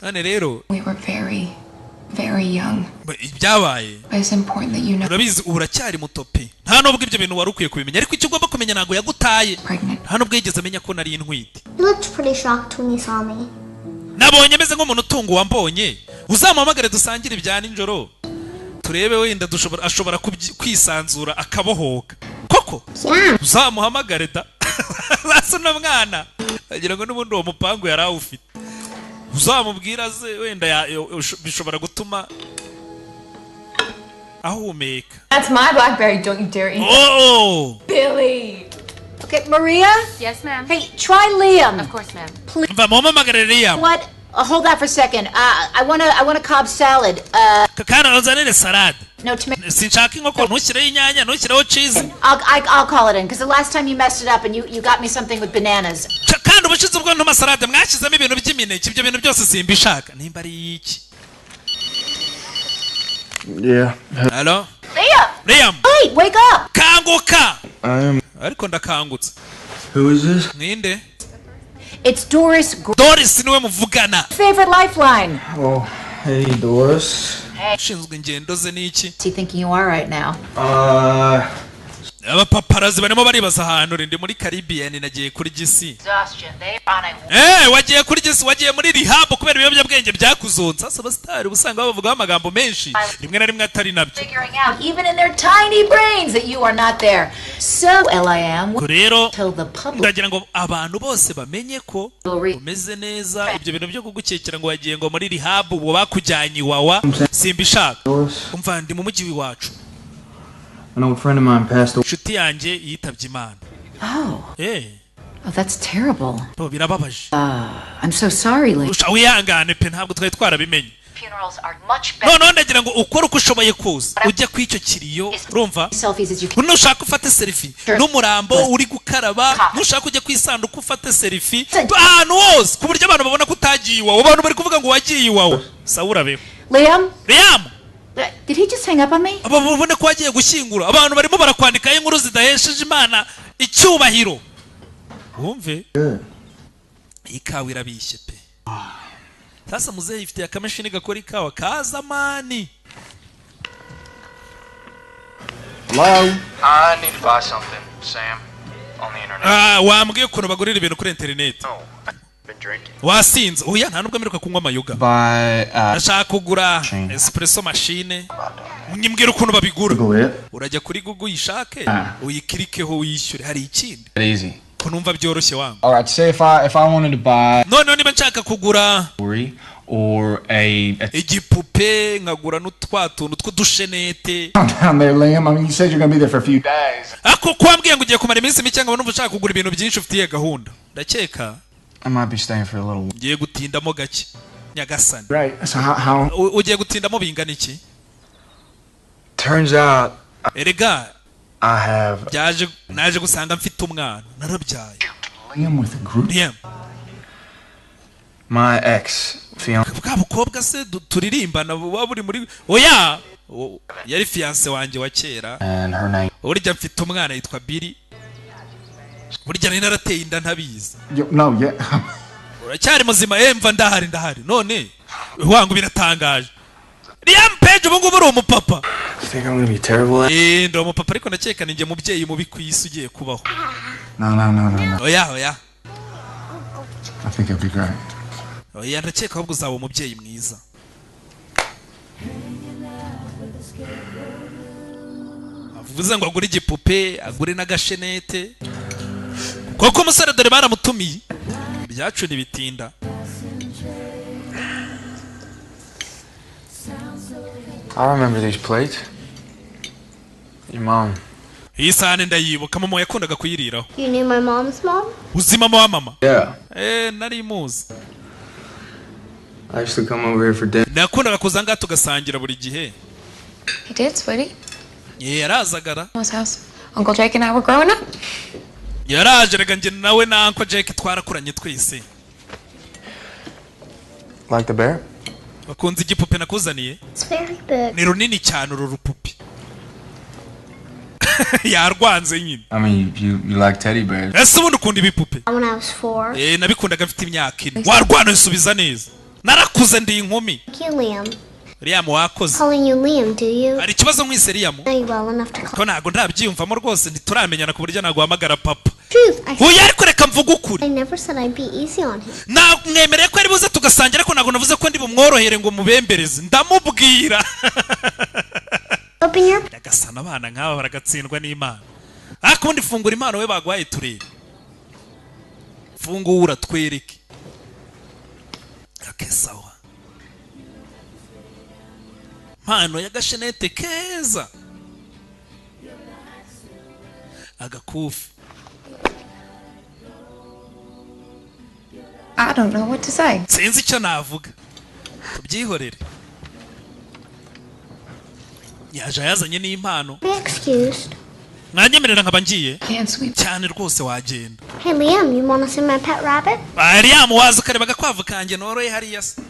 None rero We were very young. Ibyabaye. It's important that you know. Urabizi uracyari muto pe. Nta nubwo ibyo bintu wari ukwiye kubimenya, ariko icyo ugomba kumenya nago yagutaye. Nta nubwo yigeze amenya ko nari intwite. You looked pretty shocked when you saw me. Nabonye meze nk'umuntu utungu wambonye. Uzamuhamagare dusangire ibya ninjoro. Turebe wenda ashobora kwisanzura akabohoka. Koko? Uzamuhamagare da. Basuna mwana. Agira ngo n'ubundi uwo mupangu yari awufite. Uzamubwira ze wenda bishobora gutuma ahumeka. That's my BlackBerry, don't you dare eat it. Oh! Billy! Okay, Maria? Yes, ma'am. Hey, try Liam. Of course, ma'am. Please. Liam. What? Hold that for a second. I want a Cobb salad. Kakana uzanire salad. No tomato. Sinshaka inkoko ntushyireho inyanya ntushyireho cheese. I'll call it in because the last time you messed it up and you got me something with bananas. Kandi ubushize ubwo ntuma salade mwashyizemo ibintu by'imineke ibyo bintu byose simbishaka nimba ari iki. Yeah. Hello? Liam! Wait, wake up! Kanguka! I am. Ariko ndakangutse. Who is this? Ninde? It's Doris. Doris niwe muvugana. Favorite lifeline. Oh, hey Doris. Ushinzwe ingendo ze niki? What's he thinking you are right now? Abapaparazi barimo baribaza ahantu ndi muri Caribbean nagiye kuri gisi. Wagiye kuri gisi wagiye muri rehab kubera ibiyobyabwenge byakuzonza. Sasa abastari usanga bavuga amagambo menshi rimwe na rimwe atari nabyo. Figuring out even in their tiny brains that you are not there. So LIM rero tell the public. Ndagira ngo abantu bose bamenye ko umeze neza ibyo bintu byo kugukekera ngo wagiye ngo muri rehab ubu bakujyanye iwawa simbishaka. Umva ndi mu mujyi wiwacu. I know a friend of mine passed away. Shuti yanjye yitabye Imana. Oh. Oh, that's terrible. Birababaje. I'm so sorry, Lee. Wihangane pe ntabwo twari twarabimenye. Funerals are much better. No, ndagira ngo ukore uko ushoboye kuza. Ujye kwicyo kiriyo, urumva? Nushaka ufate selfie. N'umurambo uri gukaraba, nushaka ujye kwisanduka ufate selfie. Ahantu hose ku buryo abantu babona ko utagiye iwawe. Abantu bari kuvuga ngo wagiye iwawe. Saura be. Liam? Did he just hang up on me? Ababone ko agiye gushyingura abantu barimo barakwandika inkuru zidahesheje Imana icyubahiro. Wumve? Ikawa irabishye pe. Sasa muzehe ifite akamashini gakora ikawa kazamani. Hello? I need to buy something, Sam, on the internet. Wambwiye ukuntu bagurira ibintu kuri internet. No, I've been drinking. Wasinze. Oya nta nubwo mperuka kunywa amayoga. Ndashaka kugura espresso machine. Nyimbwira ukuntu babigura. Urajya kuri Google uyishake, uyikirikeho uyishyure hari ikindi. Easy. Kunumva byoroshye wangu. All right, say if I wanted to buy No, niba nshaka kugura or igipupe nkagura n'utwatuntu tw'udushenete. Down there, Liam. I mean, you said you're going to be there for a few days. Ako kwambwiye ngo ugiye kumara iminsi mike ngo numva ushaka kugura ibintu byinshi ufitiye gahunda. Ndakeka I might be staying for a little. Ugiye gutindamo gake. Nyagasani. Right. So how ugiye gutindamo bingana iki? Turns out Erega I have naje gusanga mfite umwana narabyaye. Liam with a group. Liam. My ex fiance. Bwabukobwa se turirimbana buri muri oya yari fiance wanje wa kera. And her name. Urya mfite umwana yitwa Billy. Burya nari narateye inda ntabizi. No, yeah. Uracyari muzima mva ndahari none wangu biratangaje. Liam Page ubu ngubu uri umupapa. I think I'm going to be terrible at ndi umupapa ariko ndakeka ninjye mubyeyi mubi ku isi ugiye kubaho. No. Oya. I think it'll be great. Oya ndakeka ahubwo uzaba umubyeyi mwiza. Avuze ngo agure igipupe agure n'agashenete. Koko umusore dore baramutumiye. Byacu ntibitinda. I remember these plates. Your mom. Iyi sahani ndayibuka mama yakundaga kuyiriraho. You knew my mom's mom? Uzi mama wa mama? Yeah. Nari muzi. I used to come over here for dinner. Nakundaga kuza ngaha tugasangira buri gihe. He did, sweetie. Yarazagara. His house. Uncle Jake and I were growing up. Yaraje rega njye nawe na Uncle Jake twarakuranye twese. Like the bear? Bakunze igipupe nakuzaniye? It's very big. Ni runini cyane uru rupupe. Yarwanze nyine. I mean, you like teddy bears. Ese ubundi ukunda ibipupe? When I was 4. Nabikundaga mfite imyaka 4. Warwana usubiza neza. Narakuze ndi inkumi. Thank you, Liam. Liam wakoze. Calling you Liam, do you? Hari ikibazo nkwise Liam? Are you well enough to call? Ko ntago ndabyiyumvamo rwose ntituramenyana ku buryo naguhamagara papa. Truth, Uyu ariko reka mvuga ukuri. I never said I'd be easy on him. Namwemereye ko ari buze tugasangira ko nago navuze ko ndi bumworohere ngo mubembereze. Ndamubwira. Open your... Yagasana abana nk'aba baragatsindwa n'Imana. Akundi fungura impano we bagwaye turebe. Fungura twereke. Kakesawa. Mpano y'agashenete keza. Agakufi. I don't know what to say. Sinzi icyo navuga. Tubyihorere. Yaje yazanye n'impano. Be excused. Mwanyemerera nkaba ngiye? Can't sweep. Cyane rwose wagenda. Hey, Liam, you want to see my pet rabbit? Liam waza ukareba agakwavu kanjye noroye hariya se.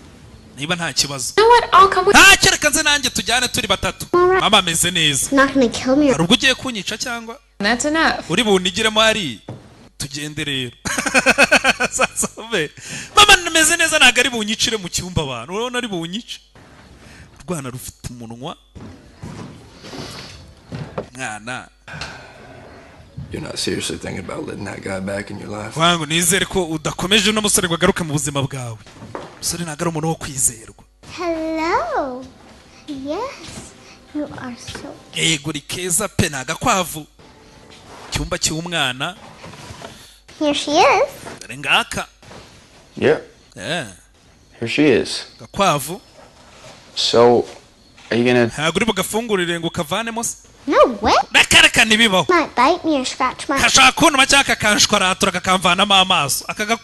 Niba nta kibazo. You know what? I'll come with you. Kereka nze nanjye tujyane turi batatu. Mama ameze neza. Not gonna kill me. Hari ubwo ugiye kunyica cyangwa? That's enough. Uri bunigiremo hari. Tugende rero. Sasobe. Mama nameze neza ntago ari bunyicire mu cyumba abantu. Urabona ari bunyice. Rwana rufite umunwa. Mwana. You're not seriously thinking about letting that guy back in your life? Wangu nizere ko udakomeje no musore gwagaruka mu buzima bwawe. Musore nagara umuntu wo kwizerwa. Hello. Yes. You are so... Guri keza pe nagakwavu. Cyumba cy'umwana. Here she is. Dore ngaka. Yeah. Yeah. Here she is. Gakwavu. So, are you gonna... Uri bugafungurire ngo kavanemo se? No way. Nakareka nibibaho. Might bite me or scratch my... Kashaka kuntu cyaka kanshwaratura kakamvanamo amaso. Akaga...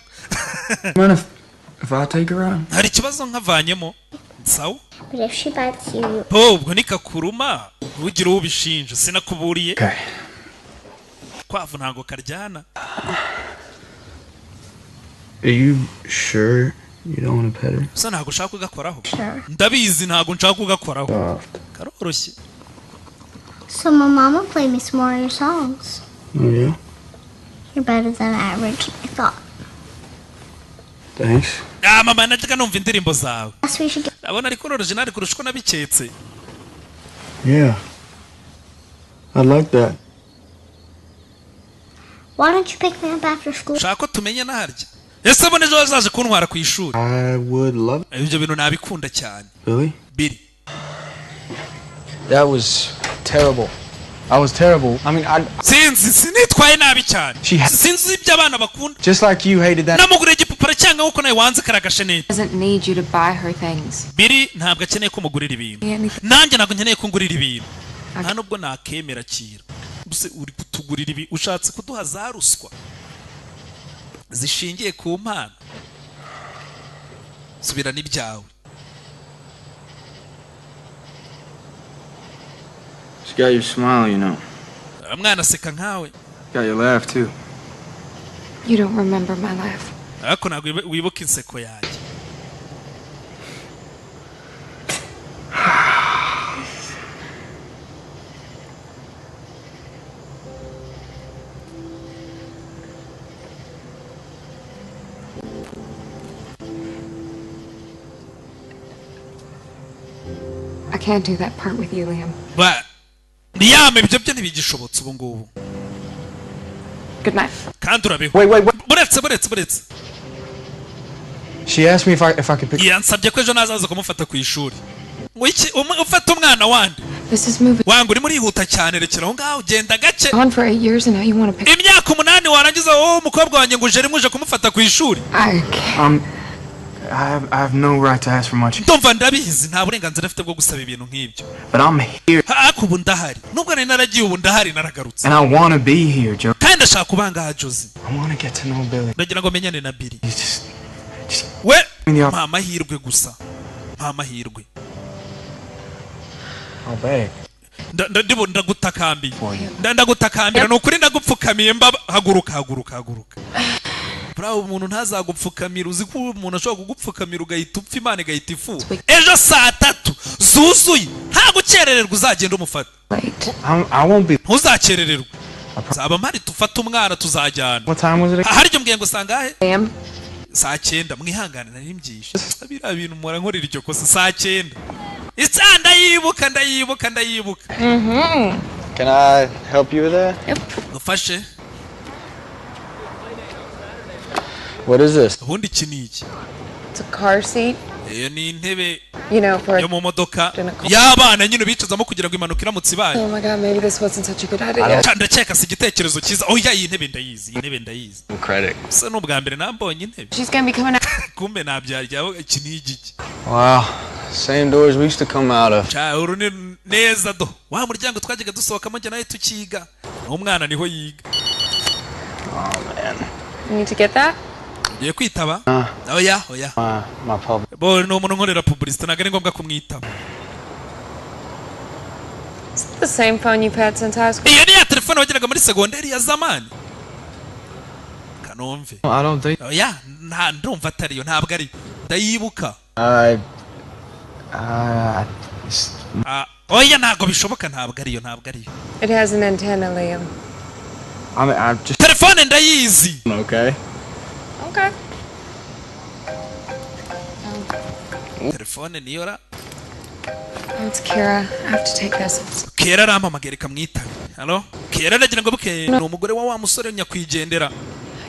Mind if I take her out? Hari ikibazo nkavanyemo. Sawa? But if she bites you... Ubwo nikakuruma ugira ubishinja sinakuburiye. Okay. Kwavu ntago karyana. Are you sure you don't want to pet her? So ntago ushaka kugakoraho? Sure. Ndabizi ntago nshaka kugakoraho. Karoroshye. So my mama played me some more of your songs. Oh, yeah? You're better than I originally thought. Thanks. Mama najyaga numva indirimbo zawe. Guess we should get... Abona ariko original kurusha uko nabiketse. Yeah. I like that. Why don't you pick me up after school? Shaka ko tumenye naharya. Ese bone ejo wazaje kuntwara ku ishuri. I would love it. Ibyo bintu nabikunda cyane. Billy? Billy. That was terrible. I was terrible. I mean, sinitwaye nabi cyane. Sinzi ibyo abana bakunda. Just like you hated that. Namugure igipupara cyangwa uko nawe wanze karagashenete. Doesn't need you to buy her things. Billy ntabwo akeneye ko mugurira ibintu. Nanjye ntabwo nkeneye ko ngurira ibintu. Nta nubwo nakemera kira. Buse uri kutugurira ibi ushatse kuduha za ruswa. Zishingiye ku mpano. Subira n'ibyawe. She got your smile, you know. Mwana seka nkawe. Got your laugh too. You don't remember my laugh. Ariko ntabwo wibuka inseko yanjye. I can't do that part with you, Liam. But Liam ibyo byo ntibigishobotse ubu ngubu. Good night. Kandi urabeho. Wait. Buretse. She asked me if I could pick... Yansabye ko ejo nazaza kumufata ku ishuri. Ngo iki ufata umwana wandi. This is moving. Wangu uri muri huta cyane rekera aho ngaho ugenda gake. On for 8 years and now you want to pick... Imyaka 8 warangiza umukobwa wanjye ngo uje muje kumufata ku ishuri. I have no right to ask for much. Ndumva ndabizi nta burenganzira afite bwo gusaba ibintu nk'ibyo. But I'm here. Ubu ndahari. Nubwo nari naragiye ubu ndahari naragarutse. And I want to be here, Joe. Kandi ndashaka kubanga ha Josie. I want to get to know Billy. Ndagira ngo menyane na Billy. Just We mama hirwe gusa. Mama hirwe. I'll beg. Ndibo ndagutakambiye. Ndagutakambira no kuri ndagupfukamiye haguruka. bravo umuntu ntazagupfukamira uzi ko umuntu ashobora kugupfukamira ugahita upfa Imana igahita ifu ejo saa 3 zuzuye nta gukerererwa uzagenda umufata I won't be. ntuzakerererwa zaba mpari tufata umwana tuzajyana What time was it? haryo mbwiye ngo sangahe saa 9 mwihangane nari mbyishe biriya bintu mura nkorera icyo kosa saa 9 ndayibuka Can I help you with that? Yep. ufashe What is this? ubundi iki ni iki It's a car seat. iyo ni intebe You know, for yo mu modoka y'abana nyine bicazamo kugira ngo impanuka iramutse ibaye. Oh my god, maybe this wasn't such a good idea. Ndakeka si igitekerezo cyiza. Oh ya iyi ntebe ndayizi, iyi ntebe ndayizi. Credit. Se n'ubwa mbere nambonye intebe. She's gonna be coming out. Kumbe nabyaryaho iki ni igiki. Wow. Same doors we used to come out of. Cha urune neza do. Wa muryango twagiga dusohokamo njye nawe tukiga. Umwana niho yiga. Oh man. You need to get that? Ye kwitaba? Oya. My public. Bo no umuntu nkorera publicity nagari ngombwa kumwitaba. Is it the same phone you've had since high school? Iyo ni ya telefone wagiraga muri segonderi ya zamani. Kanomve. I don't think. Oya, ndumva atariyo ntabwo ari. Ndayibuka. Oya ntabwo bishoboka ntabwo ariyo. It has an antenna, Liam. I'm just. Telefone ndayizi. Okay. Okay. Telefone niyo ra. It's Kira. I have to take this. Kera rampamagara kamwitabe. Hello? Kera nagira ngo buke ni umugore wa musore nyakwigendera.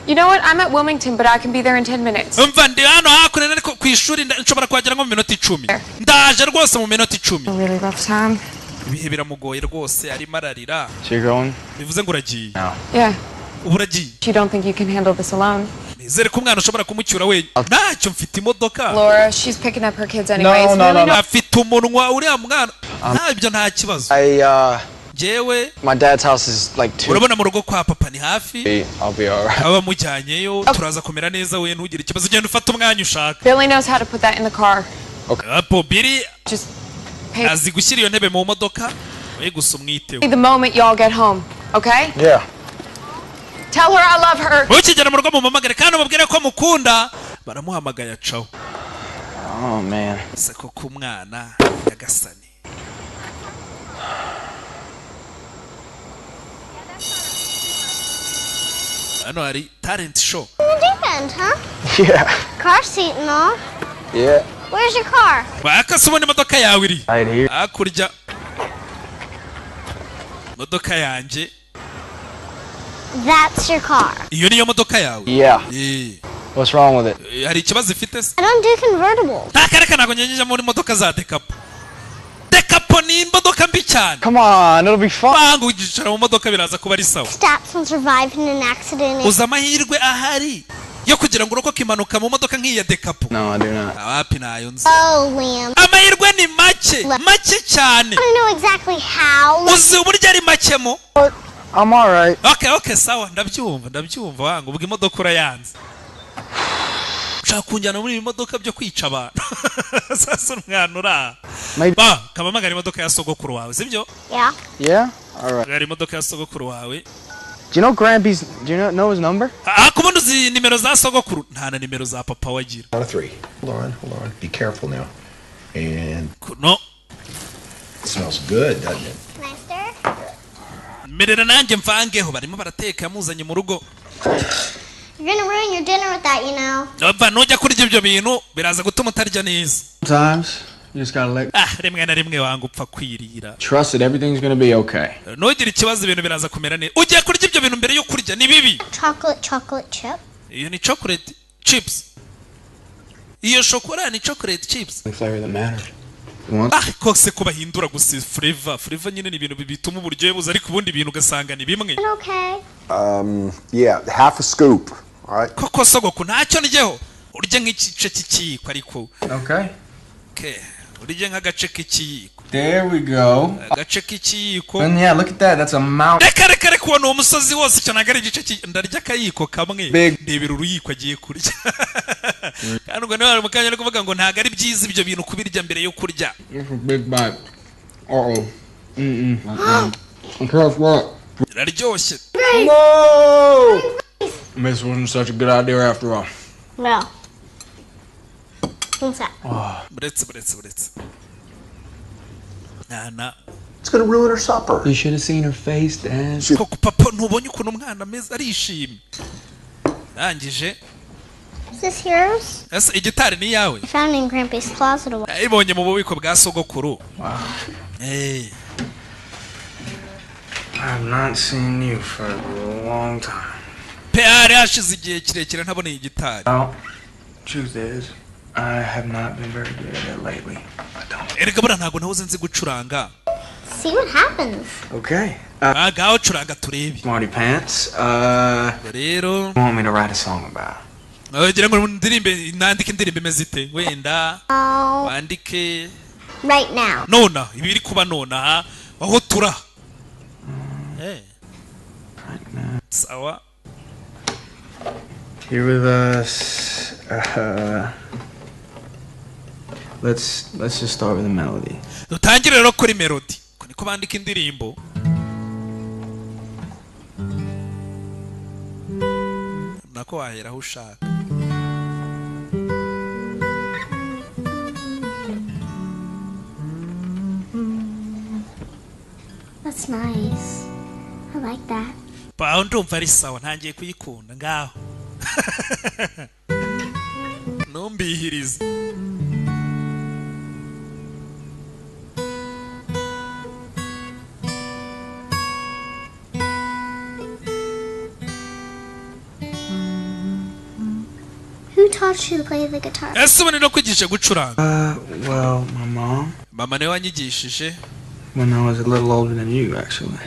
You know what? I'm at Wilmington, but I can be there in 10 minutes. Umva ndi hano hakurena ariko ku ishuri nshobora kwagera nko mu minota 10. Ndaje rwose mu minota 10. A really rough time. Ibihe biramugoye rwose ari mararira. So you're going? Bivuze ngo uragiye. No. Yeah. Uburagiye. You don't think you can handle this alone? Nizere ko umwana ushobora kumucyura wenyine. Ntacyo mfite imodoka. Laura, she's picking up her kids anyway. No. Afite umunwa uriya mwana. Ntabyo nta kibazo. Jewe My dad's house is like 2. urabona mu rugo kwa papa ni hafi. I'll be alright. Aba mujyanyeyo turaza kumera neza we ntugire ikibazo ugenda ufata umwanya ushaka. Billy knows how to put that in the car. Okay. Apo Billy Just pay azi gushyira iyo ntebe mu modoka we gusa umwiteho. the moment y'all get home, okay? Yeah. Tell her I love her. Ukigera mu rugo mumamagare kandi umubwire ko mukunda baramuhamagaye acaho. Oh man. Se ko kumwana yagasani. Ano hari talent show. Different, huh? Yeah. Car seat and all. Yeah. Where's your car? Bakasubona imodoka yawe iri. Right here. Akurya. Modoka yanje. That's your car. Iyo niyo modoka yawe. Yeah. What's wrong with it? Hari ikibazo ifite se? I don't do convertible. Ntakareka ntago nyenyeje muri modoka za dekapo. Dekapo ni imodoka mbi cyane. Come on, it'll be fun. Banga ugicara mu modoka biraza kuba ari sawa. Stats and survived in an accident. Uza amahirwe ahari yo kugira ngo urokoke impanuka mu modoka nk'iya dekapo. No, I do not. Awapi nayo nzi. Oh, Liam. Amahirwe ni make cyane. I don't know exactly how. Uzi uburyo ari make mo? I'm alright. Okay, sawa ndabyumva wanga ubwo imodoka urayanze. Ushaka kunjyana muri imodoka byo kwica abantu. Sasa umwana ura. Kabamagara imodoka ya sogokuru wawe, sibyo? Yeah. Yeah? Alright. Gari imodoka ya sogokuru wawe. Do you know his number? Kubundi uzi nimero za sogokuru? Nta na nimero za papa wagira. 3. Hold on. Be careful now. And no. It smells good, doesn't it? Master? Merera nanjye mvangeho barimo barateka yamuzanye mu rugo. You're gonna ruin your dinner with that, you know. Ava nujya kurya ibyo bintu biraza gutuma utarya neza. Sometimes you just gotta let. Rimwe na rimwe wanga upfa kwirira. Trust that everything's gonna be okay. Nugira ikibazo ibintu biraza kumera neza. Ugiye kurya ibyo bintu mbere yo kurya ni bibi. Chocolate chip. Iyo ni chocolate chips. Iyo shokora ni chocolate chips. The flavor that matters. Kose ko bahindura gusa flavor nyine ni ibintu bituma uburyohe buza ariko ubundi ibintu ugasanga ni bimwe. Okay. Yeah, half a scoop. All right. Koko sogoko ntacyo ndyeho. Urye nk'igice cy'ikiyiko ariko. Okay. Urye nk'agace k'ikiyiko. There we go. Agace k'ikiyiko. And yeah, look at that. That's a mountain. Reka kubona uwo musozi wose cyane agari igice ndarya akayiko kamwe. Ndebera uruyiko agiye kurya. Kandi ubwo nawe mu kanya ari kuvuga ngo ntago ari byiza ibyo bintu kubirya mbere yo kurya. Big bite. Okay, what? Iraryoshye. No! This wasn't such a good idea after all. No. What's that? Buretse. Nana. It's gonna ruin her supper. You should have seen her face, Dad. Koko papa ntubonye ukuntu umwana ameze arishimye. Rangije. Is this yours? Ese igitari ni yawe? I found it in Grandpa's closet a while. Ibonye mu bubiko bwa sogokuru. Wow. Hey. I've not seen you for a long time. Peare hashize igihe kirekire ntaboneye igitari. Well, truth is, I have not been very good at it lately. Erega bura ntago nahoze nzi gucuranga. See what happens. Okay. Gaho curanga turebe. Smarty Pants. Rero. You want me to write a song about? Gira ngo ndirimbe nandike indirimbe imeze ite? Wenda. Wandike. Right now. Nona, ibi biri kuba nona aho tura. Right now. Sawa. Here with us. Let's just start with a melody. Dutangire rero kuri melody. Ko niko bandika indirimbo. Nako wahera aho ushaka. That's nice. I like that. Ba ndumva ari sawa ntangiye kuyikunda ngaho. Numbihiriza. Who taught you to play the guitar? Ese ubone no kwigisha gucuranga? Well, my mom. Mama niwe wanyigishije. When I was a little older than you, actually.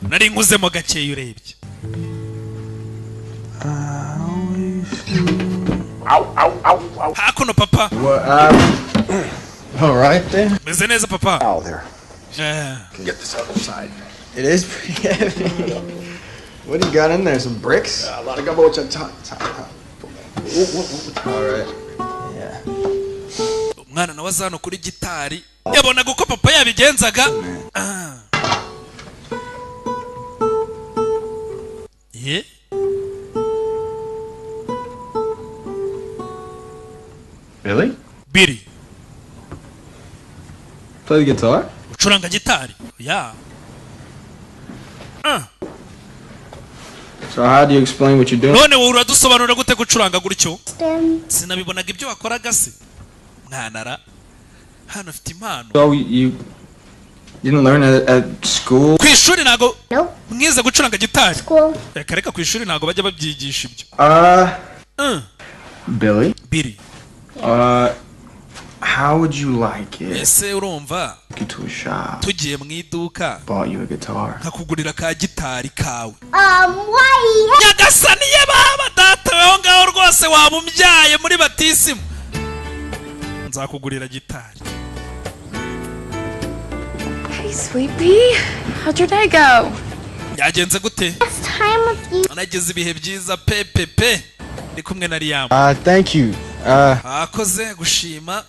Nari nkuzemo gakeya urebye. Ow. Hakuno papa. All right then. Meze neza papa. Ow there. Yeah. Can get this other side. It is pretty heavy. What do you got in there? Some bricks? A lot of gumbo on top. All right. Yeah. Umwana nawe azano kuri gitari. Yabonaga uko papa yabigenzaga. Yeah. Really? Billy. Play the guitar? Ucuranga gitari. Yeah. So how do you explain what you're doing? None wowe uradusobanurira gute gucuranga gutyo? Sinabibonaga ibyo wakoraga se. Mwanara. Hano afite impano. So you didn't learn at school? Ku ishuri nago. Nope. Mwize gucuranga gitari. School. Reka ku ishuri nago bajya babyigisha ibyo. Billy? Billy. How would you like it? Ese urumva? Get to a shop. Tugiye mu iduka. Bought you a guitar. Nkakugurira ka gitari kawe. Why? Nyagasaniye baba data weho ngaho rwose wabumvyaye muri batisimu. Nzakugurira gitari. Hey, sweet pea. How'd your day go? Yagenze gute? Last time with you. Nagize ibihe byiza pe. Ndi kumwe na Liam. Thank you. Akoze gushima.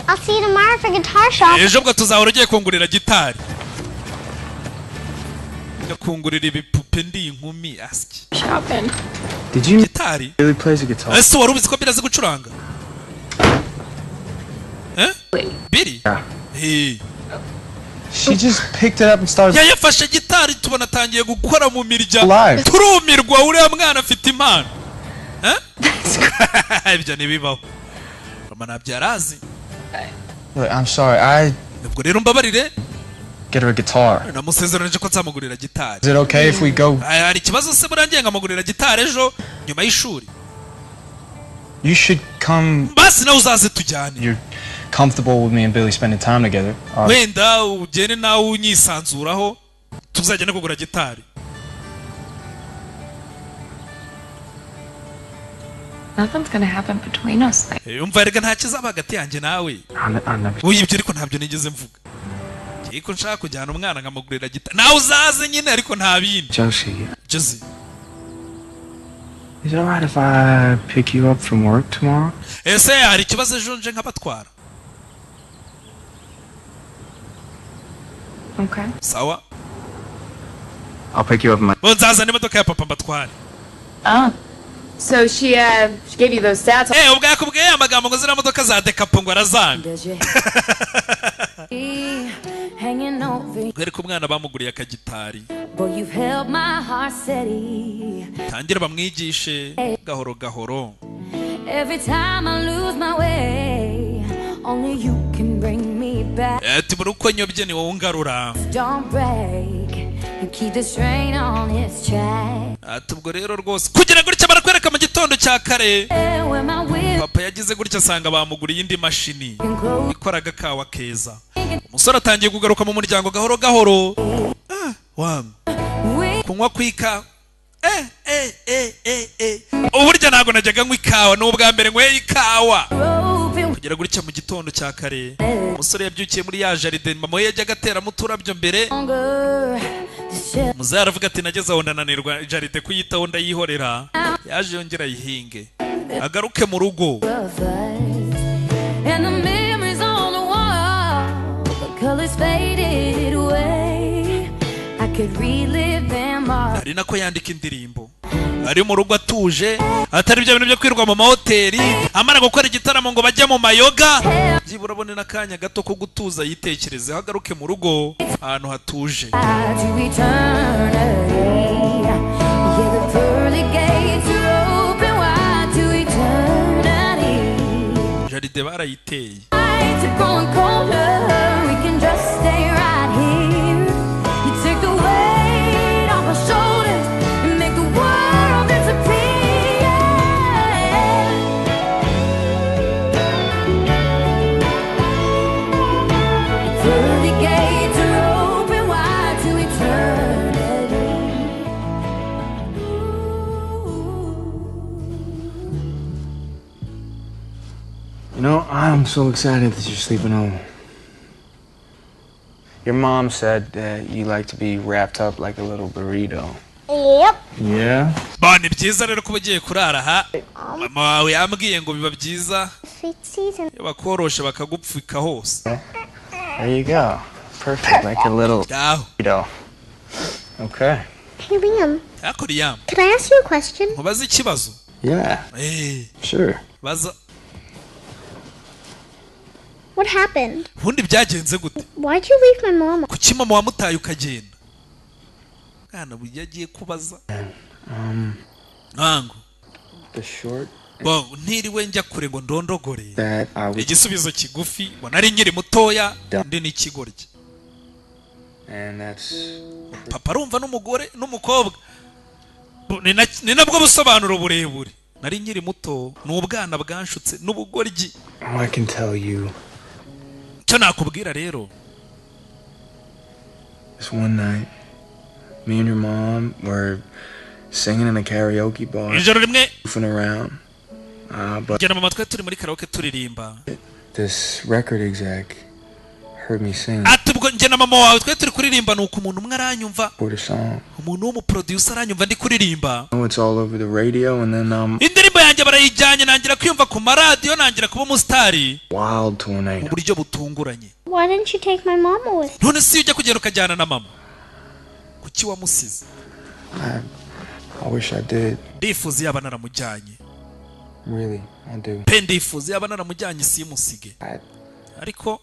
I'll see you tomorrow for guitar shop. Ejo bwo tuzahora ugiye kungurira gitari. Ngakungurira ibipupe ndi inkumi aski. Shopping. Did you Gitari? Billy plays a guitar? Ese wari ubizi ko birazi gucuranga? Billy? Yeah. Hey. She just picked it up and started. Yafashe gitari tubona atangiye gukora mu mirya. Live. Turumirwa uriya mwana afite impano. Ibyo nibibaho. Mama nabyarazi. Look, I'm sorry. Nubwo rero mbabarire. Get her a guitar. Namusezeranije ko nzamugurira gitari. Is it okay if we go? Hari ikibazo se burangiye ngamugurira gitari ejo nyuma y'ishuri. You should come. Basi nawe uzaze tujyane. You're comfortable with me and Billy spending time together. Wenda ugene nawe unyisanzuraho tuzajyane kugura gitari. Nothing's gonna happen between us. Umva rega nta kizaba hagati yanjye nawe. Uyibyo ariko ntabyo nigeze mvuga. Ariko nshaka kujyana umwana nkamugurira gitari. Nawe uzaze nyine ariko nta bindi. Josie. Is it alright if I pick you up from work tomorrow? Ese hari ikibazo ejo nje nkabatwara. Okay. Sawa. I'll pick you up in my... Nzazana imodoka ya papa mbatware. Oh. So she gave you those stats. Ubwo yakubwiye amagambo ngo zira modoka za dekapo ngo arazanga. Gwere ku mwana bamuguriye akagitari. Tangira bamwigishe gahoro gahoro. Every time I lose my way, only you can bring me back. Tiburuko nyobye ni wowe ungarura. Don't break. You keep the strain on its track. Ubwo rero rwose kugira gutya barakwereka mu gitondo cya kare. Papa yagize gutya asanga bamuguriye indi mashini ikoraga kawa keza. Umusore atangiye kugaruka mu muryango gahoro gahoro. Kunywa kwika. Uburyo ntago najyaga nywa ikawa n'ubwa mbere nkwe ikawa. Kugira gutya mu gitondo cya kare. Umusore yabyukiye muri ya jaride mama we yajyaga atera muturabyo mbere. Muzara avuga ati nageze aho ndananirwa jaride kuyitaho ndayihorera. Yaje yongera yihinge. Agaruke mu rugo. Ari nako yandika indirimbo. Ari mu rugo atuje, atari byo bintu byo kwirwa mu mahoteli, amara gukora igitaramo ngo bajya mu mayoga. Byibura bone nakanya gato ko gutuza yitekereze hagaruke mu rugo ahantu hatuje. Jaride barayiteye. You know, I'm so excited that you're sleeping home. Your mom said that you like to be wrapped up like a little burrito. Yep. Yeah? Bani byiza rero kuba ugiye kurara ha. Mama wawe yambwiye ngo biba byiza. Bakoroshe bakagupfika hose. There you go. Perfect, like a little burrito. Okay. Hey, Liam. Liam. Can I ask you a question? Mubaze ikibazo. Yeah. Hey. Sure. Baza. What happened? Bundi byagenze gute? Why'd you leave my mom? Kuki mama wamutaye ukagenda? Kana burya agiye kubaza. Nango. The short. Bo ntiriwe njya kure ngo ndondogore. Igisubizo kigufi ngo nari nkiri mutoya ndi n'ikigoryi. And that's Papa arumva n'umugore n'umukobwa. Ni nabwo busobanuro burebure. Nari nkiri muto n'ubwana bwanshutse n'ubugoryi. I can tell you. Cyo nakubwira rero. This one night, me and your mom were singing in a karaoke bar. Ijoro rimwe. Goofing around. But Jana mama twe turi muri karaoke turirimba. This record exec heard me sing. Atubwo nje na mama wawe twe turi kuririmba nuko umuntu umwe aranyumva. For the song. Umuntu wo mu producer aranyumva ndi kuririmba. Oh, it's all over the radio and then indirimbo yanjye barayijyanye nangira kwiyumva ku maradiyo nangira kuba umusitari. Wild tornado. Uburyo butunguranye. Why didn't you take my mom with? None si ujya kugenda ukajyana na mama. Kuki wamusize? I wish I did. Ndifuza yaba naramujyanye. Really, I do. Ndifuza yaba naramujyanye si musige. Ariko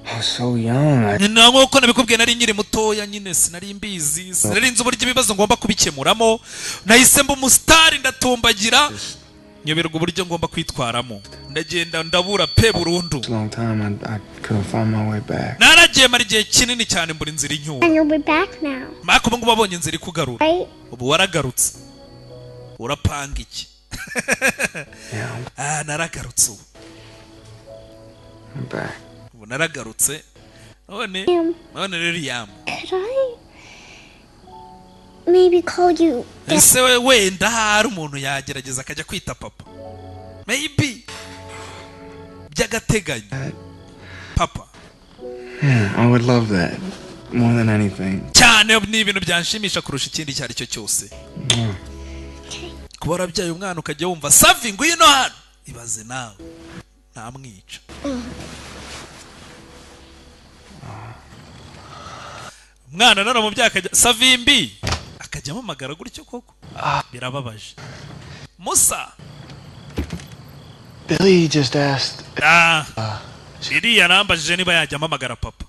I was so young. Nkuko nabikubwiye nari nkiri mutoya nyine sinari mbizi. Sinari nzi uburyo ibibazo ngomba kubikemuramo. Nahise mba umusitari ndatumbagira. Nyoberwa uburyo ngomba kwitwaramo. Ndagenda ndabura pe burundu. Long time I couldn't find my way back. Naragiye mara igihe kinini cyane mbura inzira inyuma. And you'll be back now. Mako ngo babonye inzira ikugarura. Ubu waragarutse. Urapanga iki? Naragarutse ubu. I'm back. Ubu naragarutse. None rero Liam. Could I maybe call you? Ese wenda hari umuntu yagerageza akajya kwita papa. Maybe. Byagateganya. Papa. Yeah, I would love that more than anything. Cyane ni ibintu byanshimisha kurusha ikindi cyari cyo cyose. Kuba warabyaye umwana ukajya wumva savi ngwino hano. Ibaze nawe. Ntamwica. umwana naramubyaye akajya savimbi akajya amamagara gutyo koko birababaje. Musa Billy just asked. Billy yarambajije niba yajya amamagara papa.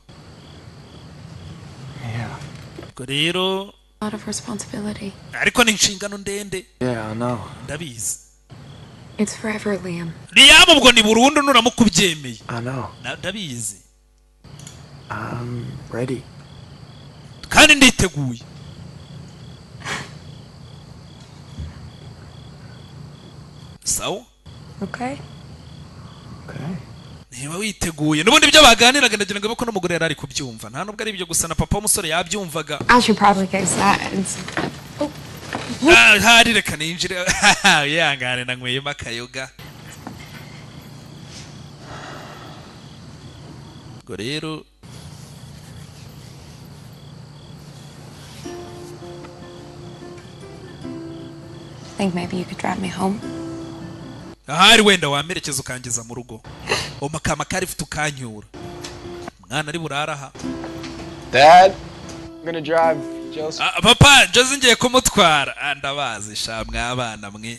Rero A lot of responsibility. ariko ni inshingano ndende. Yeah, I know. Ndabizi. It's forever, Liam. Liam ubwo ni burundu nuramukubyemeye. I know. Ndabizi. I'm ready. Kandi nditeguye. Sawa? Okay. Niba witeguye n'ubundi ibyo baganiraga ndagira ngo bako n'umugore yari ari kubyumva nta nubwo ari ibyo gusa na papa w'umusore yabyumvaga. I should probably go sides. Hari reka ninjire yangane nanyweyemo akayoga. Ubwo rero Think maybe you could drive me home? ahari wenda wamerekeza ukangeza mu rugo umakama kari futu kanyura mwana ari buraraha. Dad, I'm gonna drive Joseph. Papa Jose ngiye kumutwara ndabazi sha mwabana mwe.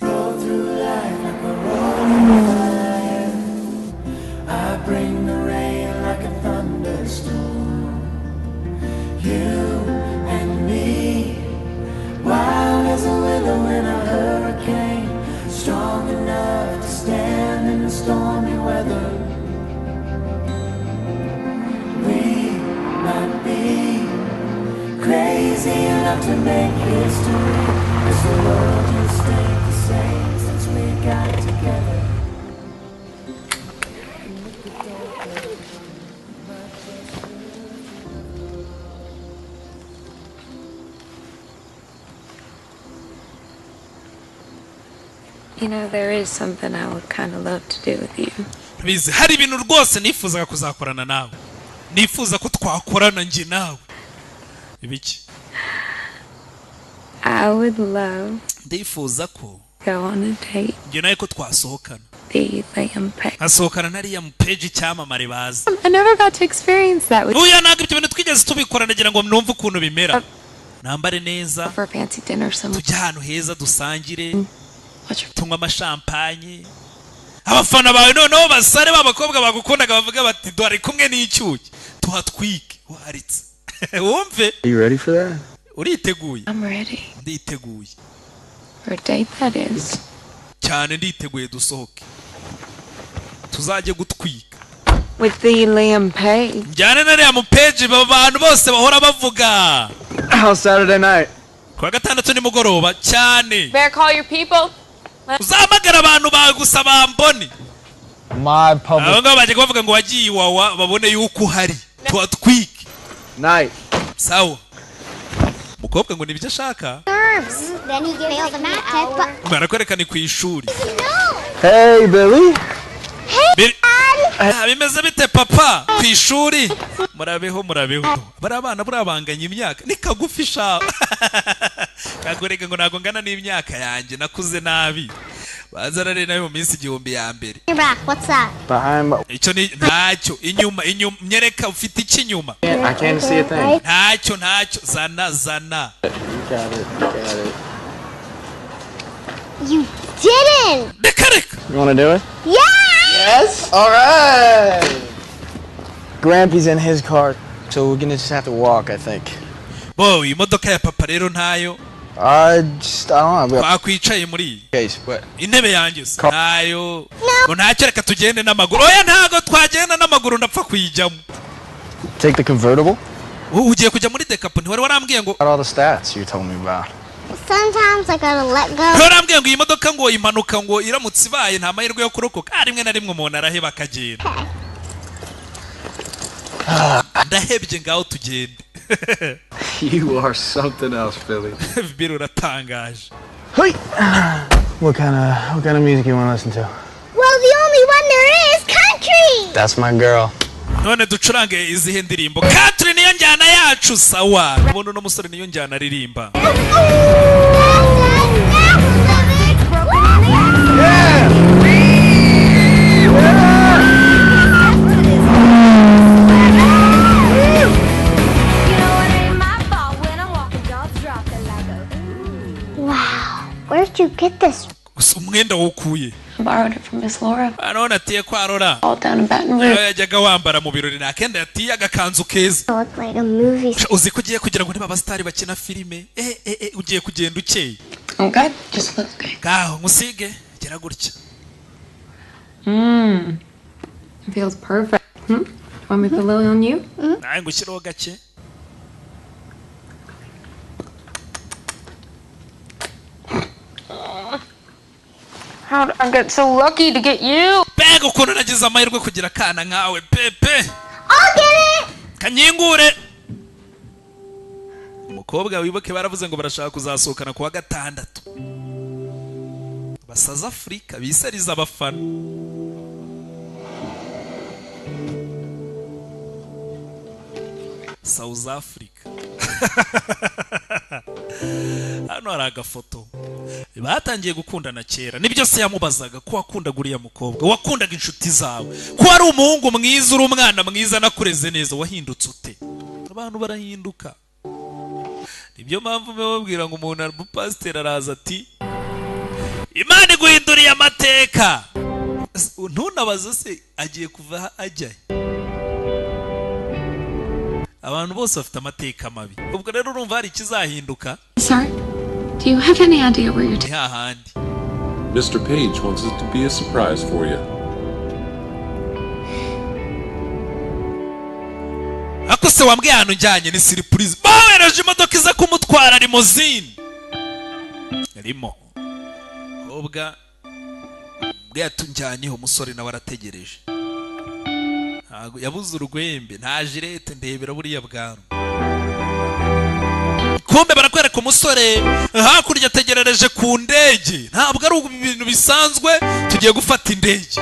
I bring the rain like a thunderstorm. You and me, wild as a willow in a hurricane, strong enough to stand in the stormy weather. We might be crazy enough to make history, 'cause the world just ain't the same since we got together. You know, there is something I would kind of love to do with you. Bizi hari ibintu rwose nifuzaga kuzakorana nawe. Nifuza ko twakorana nje nawe. Ibiki? I would love Ndifuza ko go on a date. nje nawe ko twasohokana. The Liam Page. Asohokana na Liam Page cyamamare bazi. I never got to experience that with Uya ntabwo ibyo bintu twigeze tubikora ndagira ngo mwumve ukuntu bimera. Nambare neza. for a fancy dinner somewhere. Tujya ahantu heza dusangire. Tunywa amashampanye. Abafana bawe noneho basare b'abakobwa bagukundaga bavuga bati dore kumwe n'icyuki tuhatwike waritse. Wumve? Are you ready for that? Uriteguye? I'm ready. Nditeguye. For a date, that is. Cyane nditeguye dusohoke. Tuzajye gutwika. With the Liam Page. Njyane na Liam Page abantu bose bahora bavuga. How's Saturday night? Kwa gatandatu nimugoroba cyane. Better call your people. Uzamagara abantu bagusa bambone. My public. Abo ngabo baje kuvuga ngo wagiye iwawa babone yuko uhari. Tuhatwike. Night. Sawa. Mukobwa ngo nibyo ashaka. Then he failed the math test, Barakwereka ni ku ishuri. Hey, Billy. Hey, Bimeze bite papa ku ishuri? Murabeho. Bari abana burabanganya imyaka. Ni kagufi sha. Kagorega ngo nago ngana n'imyaka yanjye nakuze nabi. Bazarare nayo mu minsi igihumbi ya mbere. You're back. What's that? Behind my... Icyo ni ntacyo inyuma nyereka ufite iki nyuma. I can't see a thing. Ntacyo zana. You got it. You didn't! Reka. You wanna do it? Yeah! Yes? Alright! Grampy's in his car, so we're gonna just have to walk, I think. Bo, imodoka ya papa rero ntayo. I don't know. Twakwicaye muri Case, what? intebe yanjye ntayo. Ngo ntacyo reka tugende n'amaguru. Oya ntago twagenda n'amaguru ndapfa kuyijyamo. Take the convertible? Ugiye kujya muri Decap ntiwari warambwiye ngo Got all the stats you told me about. Sometimes I gotta let go. warambwiye ngo iyi modoka ngo impanuka ngo iramutse ibaye nta mahirwe yo kurokoka rimwe na rimwe umuntu araheba akagenda. Ndahebye ngaho tugende. You are something else, Billy. Bill uratangaje. Hey! What kind of music you want to listen to? Well, the only one there is country! That's my girl. None ducurange izihe ndirimbo. Country niyo njyana yacu sawa. Ubundi no musore niyo njyana aririmba. get this? Umwenda wukuye. I borrowed it from Miss Laura. Anone atiye kwa Rora. All down in Baton Rouge. Yajyaga wambara mu birori nakenda atiye agakanzu keza. Look like a movie. Uzi ko ugiye kugira ngo niba abastari bakina filime. Ugiye kugenda ukeye. Okay, just look good. Gaho musige gera gutya. It feels perfect. Want me to put Lily on you? Naye ngushyiraho gake. How did I get so lucky to get you? Bega ukuntu nagize amahirwe kugira kana nkawe pepe. I'll get it. Kanyingure. Umukobwa wibuke baravuze ngo barashaka kuzasohokana kuwa gatandatu. Basaza Afrika bisariza abafana. South Africa. Hano hari agafoto. Batangiye gukundana kera. Nibyo se yamubazaga ko wakundaga uriya mukobwa. Wakundaga inshuti zawe. Ko ari umuhungu mwiza uri umwana mwiza nakureze neza wahindutse ute. Abantu barahinduka. Nibyo mpamvu bababwira ngo umuntu ari pastor araza ati Imana iguhinduriye amateka. Ntunabaze se agiye kuva ajya. Abantu bose bafite amateka mabi. Ubwo rero urumva hari ikizahinduka. Sorry. Do you have any idea where you're hahandi? Mr. Page wants it to be a surprise for you. Ako se wambwiye ahantu njyanye ni surprise. Bawereje imodoka iza kumutwara limousine. Rimo. Ubwa bwa tunjyanyeho umusore nawe arategereje. Yabuze urwembe nta jirete ndebera buriya bwantu. Kumbe barakwereka umusore hakurya ategerereje ku ndege. Ntabwo ari ibintu bisanzwe tugiye gufata indege.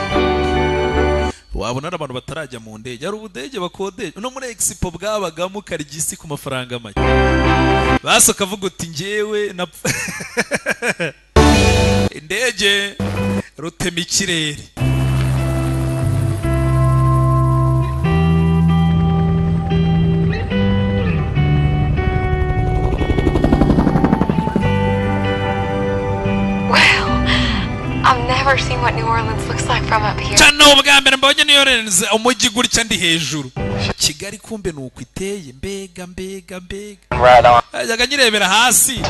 Wabona abantu batarajya mu ndege ari ubudege bakodeje. No muri Expo bwabagamo karigisi ku mafaranga make. Basoka avuga uti ngewe na indege rutema ikirere. I've never seen what New Orleans looks like from up here. Chano bwa mbere mbonye New Orleans umujyi gutya ndi hejuru. Kigali kumbe nuko iteye mbega. Right on. Ajyaga nyirebera hasi.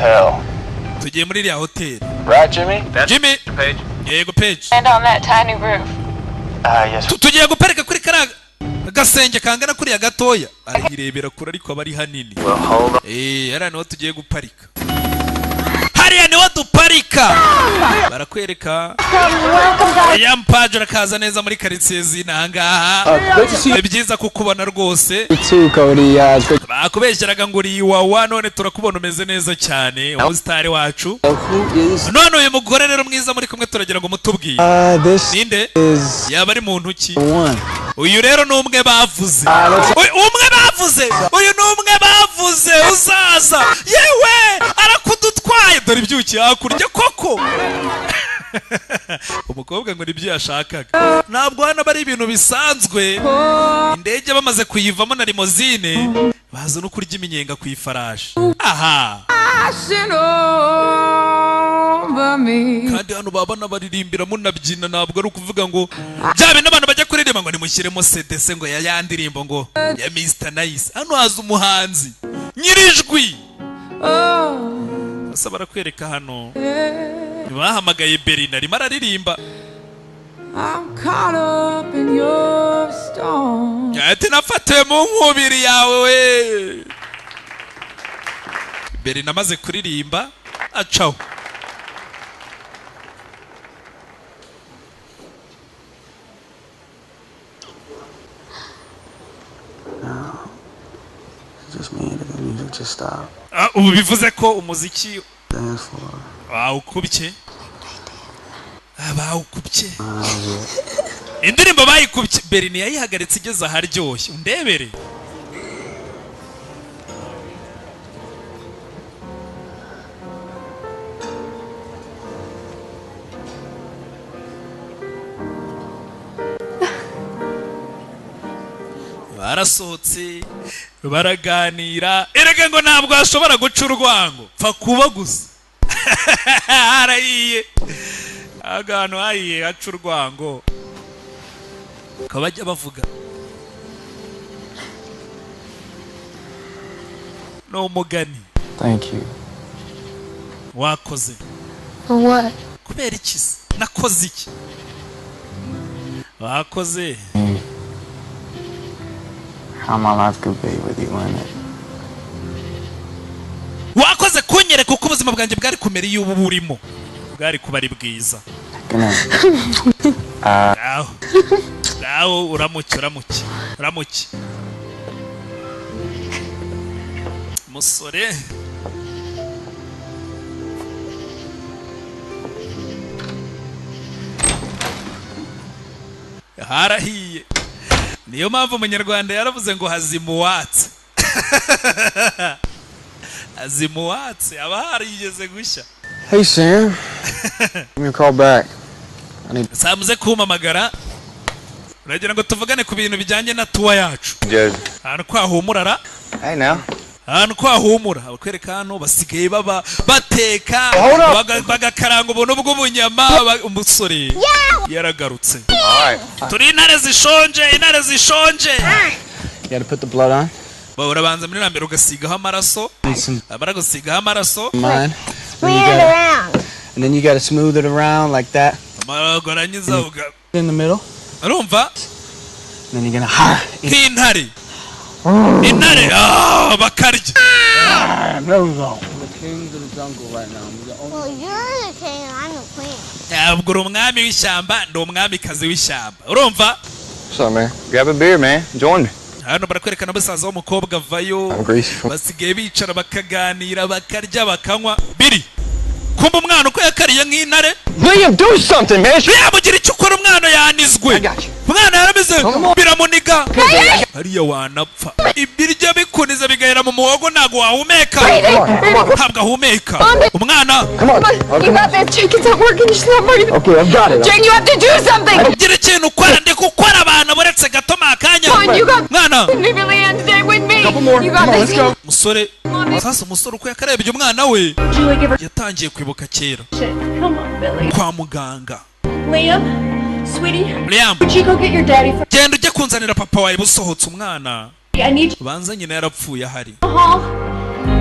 Tugiye muri iriya hotel. Right, Jimmy? That's Jimmy. Page. Yego Page. And on that tiny roof. Yes. Tugiye guparika kuri kara gasenge kangana kuri ya gatoya. Arirebera kuri ariko abari hanini. Well, hold on. Hariya niho tugiye guparika. Hariya niho duparika. Barakwereka. Ya mpaje rakaza neza muri quartier z'inangaha. Byiza kukubona rwose. Bakubeshyeraga ngo uri iwawa none turakubona umeze neza cyane. Umustar wacu. None uyu mugore rero mwiza muri kumwe turagira ngo mutubwiye. Ninde? Yaba ari muntu ki? Uyu rero numwe bavuze. Umwe bavuze. Uyu numwe bavuze uzaza. Yewe arakudutwaye dore ibyuki hakurya koko. Umukobwa ngo nibyo yashakaga. Ntabwo hano bari ibintu bisanzwe. Indege bamaze kuyivamo na limousine baza no kurya iminyenga ku ifarashi. Aha. Kandi hano baba nabaririmbira munabyina ntabwo ari ukuvuga ngo byabe n'abantu bajya kuririmba ngo nimushyiremo CDC ngo ya ndirimbo ngo ya Mr Nice. Hano haza umuhanzi nyirijwi. Basa barakwereka hano. Bahamagaye Berina arimo araririmba. I'm caught up in your storm. Ati nafatiwe mu nkubiri yawe we. Berina amaze kuririmba acaho. Ubu bivuze ko umuziki bawukubye. Bawukubye. Indirimbo bayikubye Berina yayihagaritse igeze aharyoshye. Undebere. Barasohotse baraganira erega ngo ntabwo ashobora guca urwango pfa kuba gusa. harahiye ahantu hahiye haca urwango ko bajya bavuga no mugani. Thank you. Wakoze. For what? Kubera iki se? Nakoze iki? Wakoze. How my life could be with you in it. Wakoze kunyereka uko ubuzima bwanjye bwari kumera iyo ubu burimo. Bwari kuba ari bwiza. Aho uramuke. Musore. Harahiye. Niyo mpamvu umunyarwanda yaravuze ngo hazimuwatse. Hazimuwatse aba harigeze gushya. Hey Sam. Give me a call back. Samuze kumamagara. Uragira ngo tuvugane ku bintu bijyanye na tuwa yacu. Hano kwahumurara. Hey now. Hano kwahumura abakwereka hano basigaye baba bateka bagakaranga ubuntu bw'ubunyama umusore yaragarutse. Turi intare zishonje. You gotta put the blood on. Urabanza muri nambere ugasigaho amaraso. Abaragusigaho amaraso. And then you gotta smooth it around like that. In the middle. Urumva? And then you're gonna Intare. Intare bakarya. The kings of the jungle right now. Well, you're the king and I'm the queen. Ntabwo uri umwami w'ishyamba ndi umwamikazi w'ishyamba. Urumva? So man, grab a beer man. Join me. Hano barakwerekana basaza w'umukobwa vayo. Basigaye bicara bakaganira bakarya bakanywa. Biri. Kumba umwana uko yakariye nk'intare. William, do something, man. Yamugira icyo ukora umwana yanizwe. Umwana yaramize biramuniga. Hariya wanapfa. Ibiryo bikuniza bigahera mu muhogo ntago wahumeka. Ntabwo ahumeka. Umwana. You got this. Jake, it's not working. She's not breathing. Okay, I've got it. Jake, you have to do something. Gira ikintu ukora ndi gukora abantu buretse gatoma akanya. Mwana. Leave Leanne, stay with me. You got this. Musore. Sasa umusore uko yakarebye umwana we. Yatangiye kwibuka kera. Kwa muganga. Liam, sweetie. Liam. Would you go get your daddy for... Genda ujye kunzanira papa wawe busohotse umwana. I need you. Banza nyina yarapfuye ahari. Go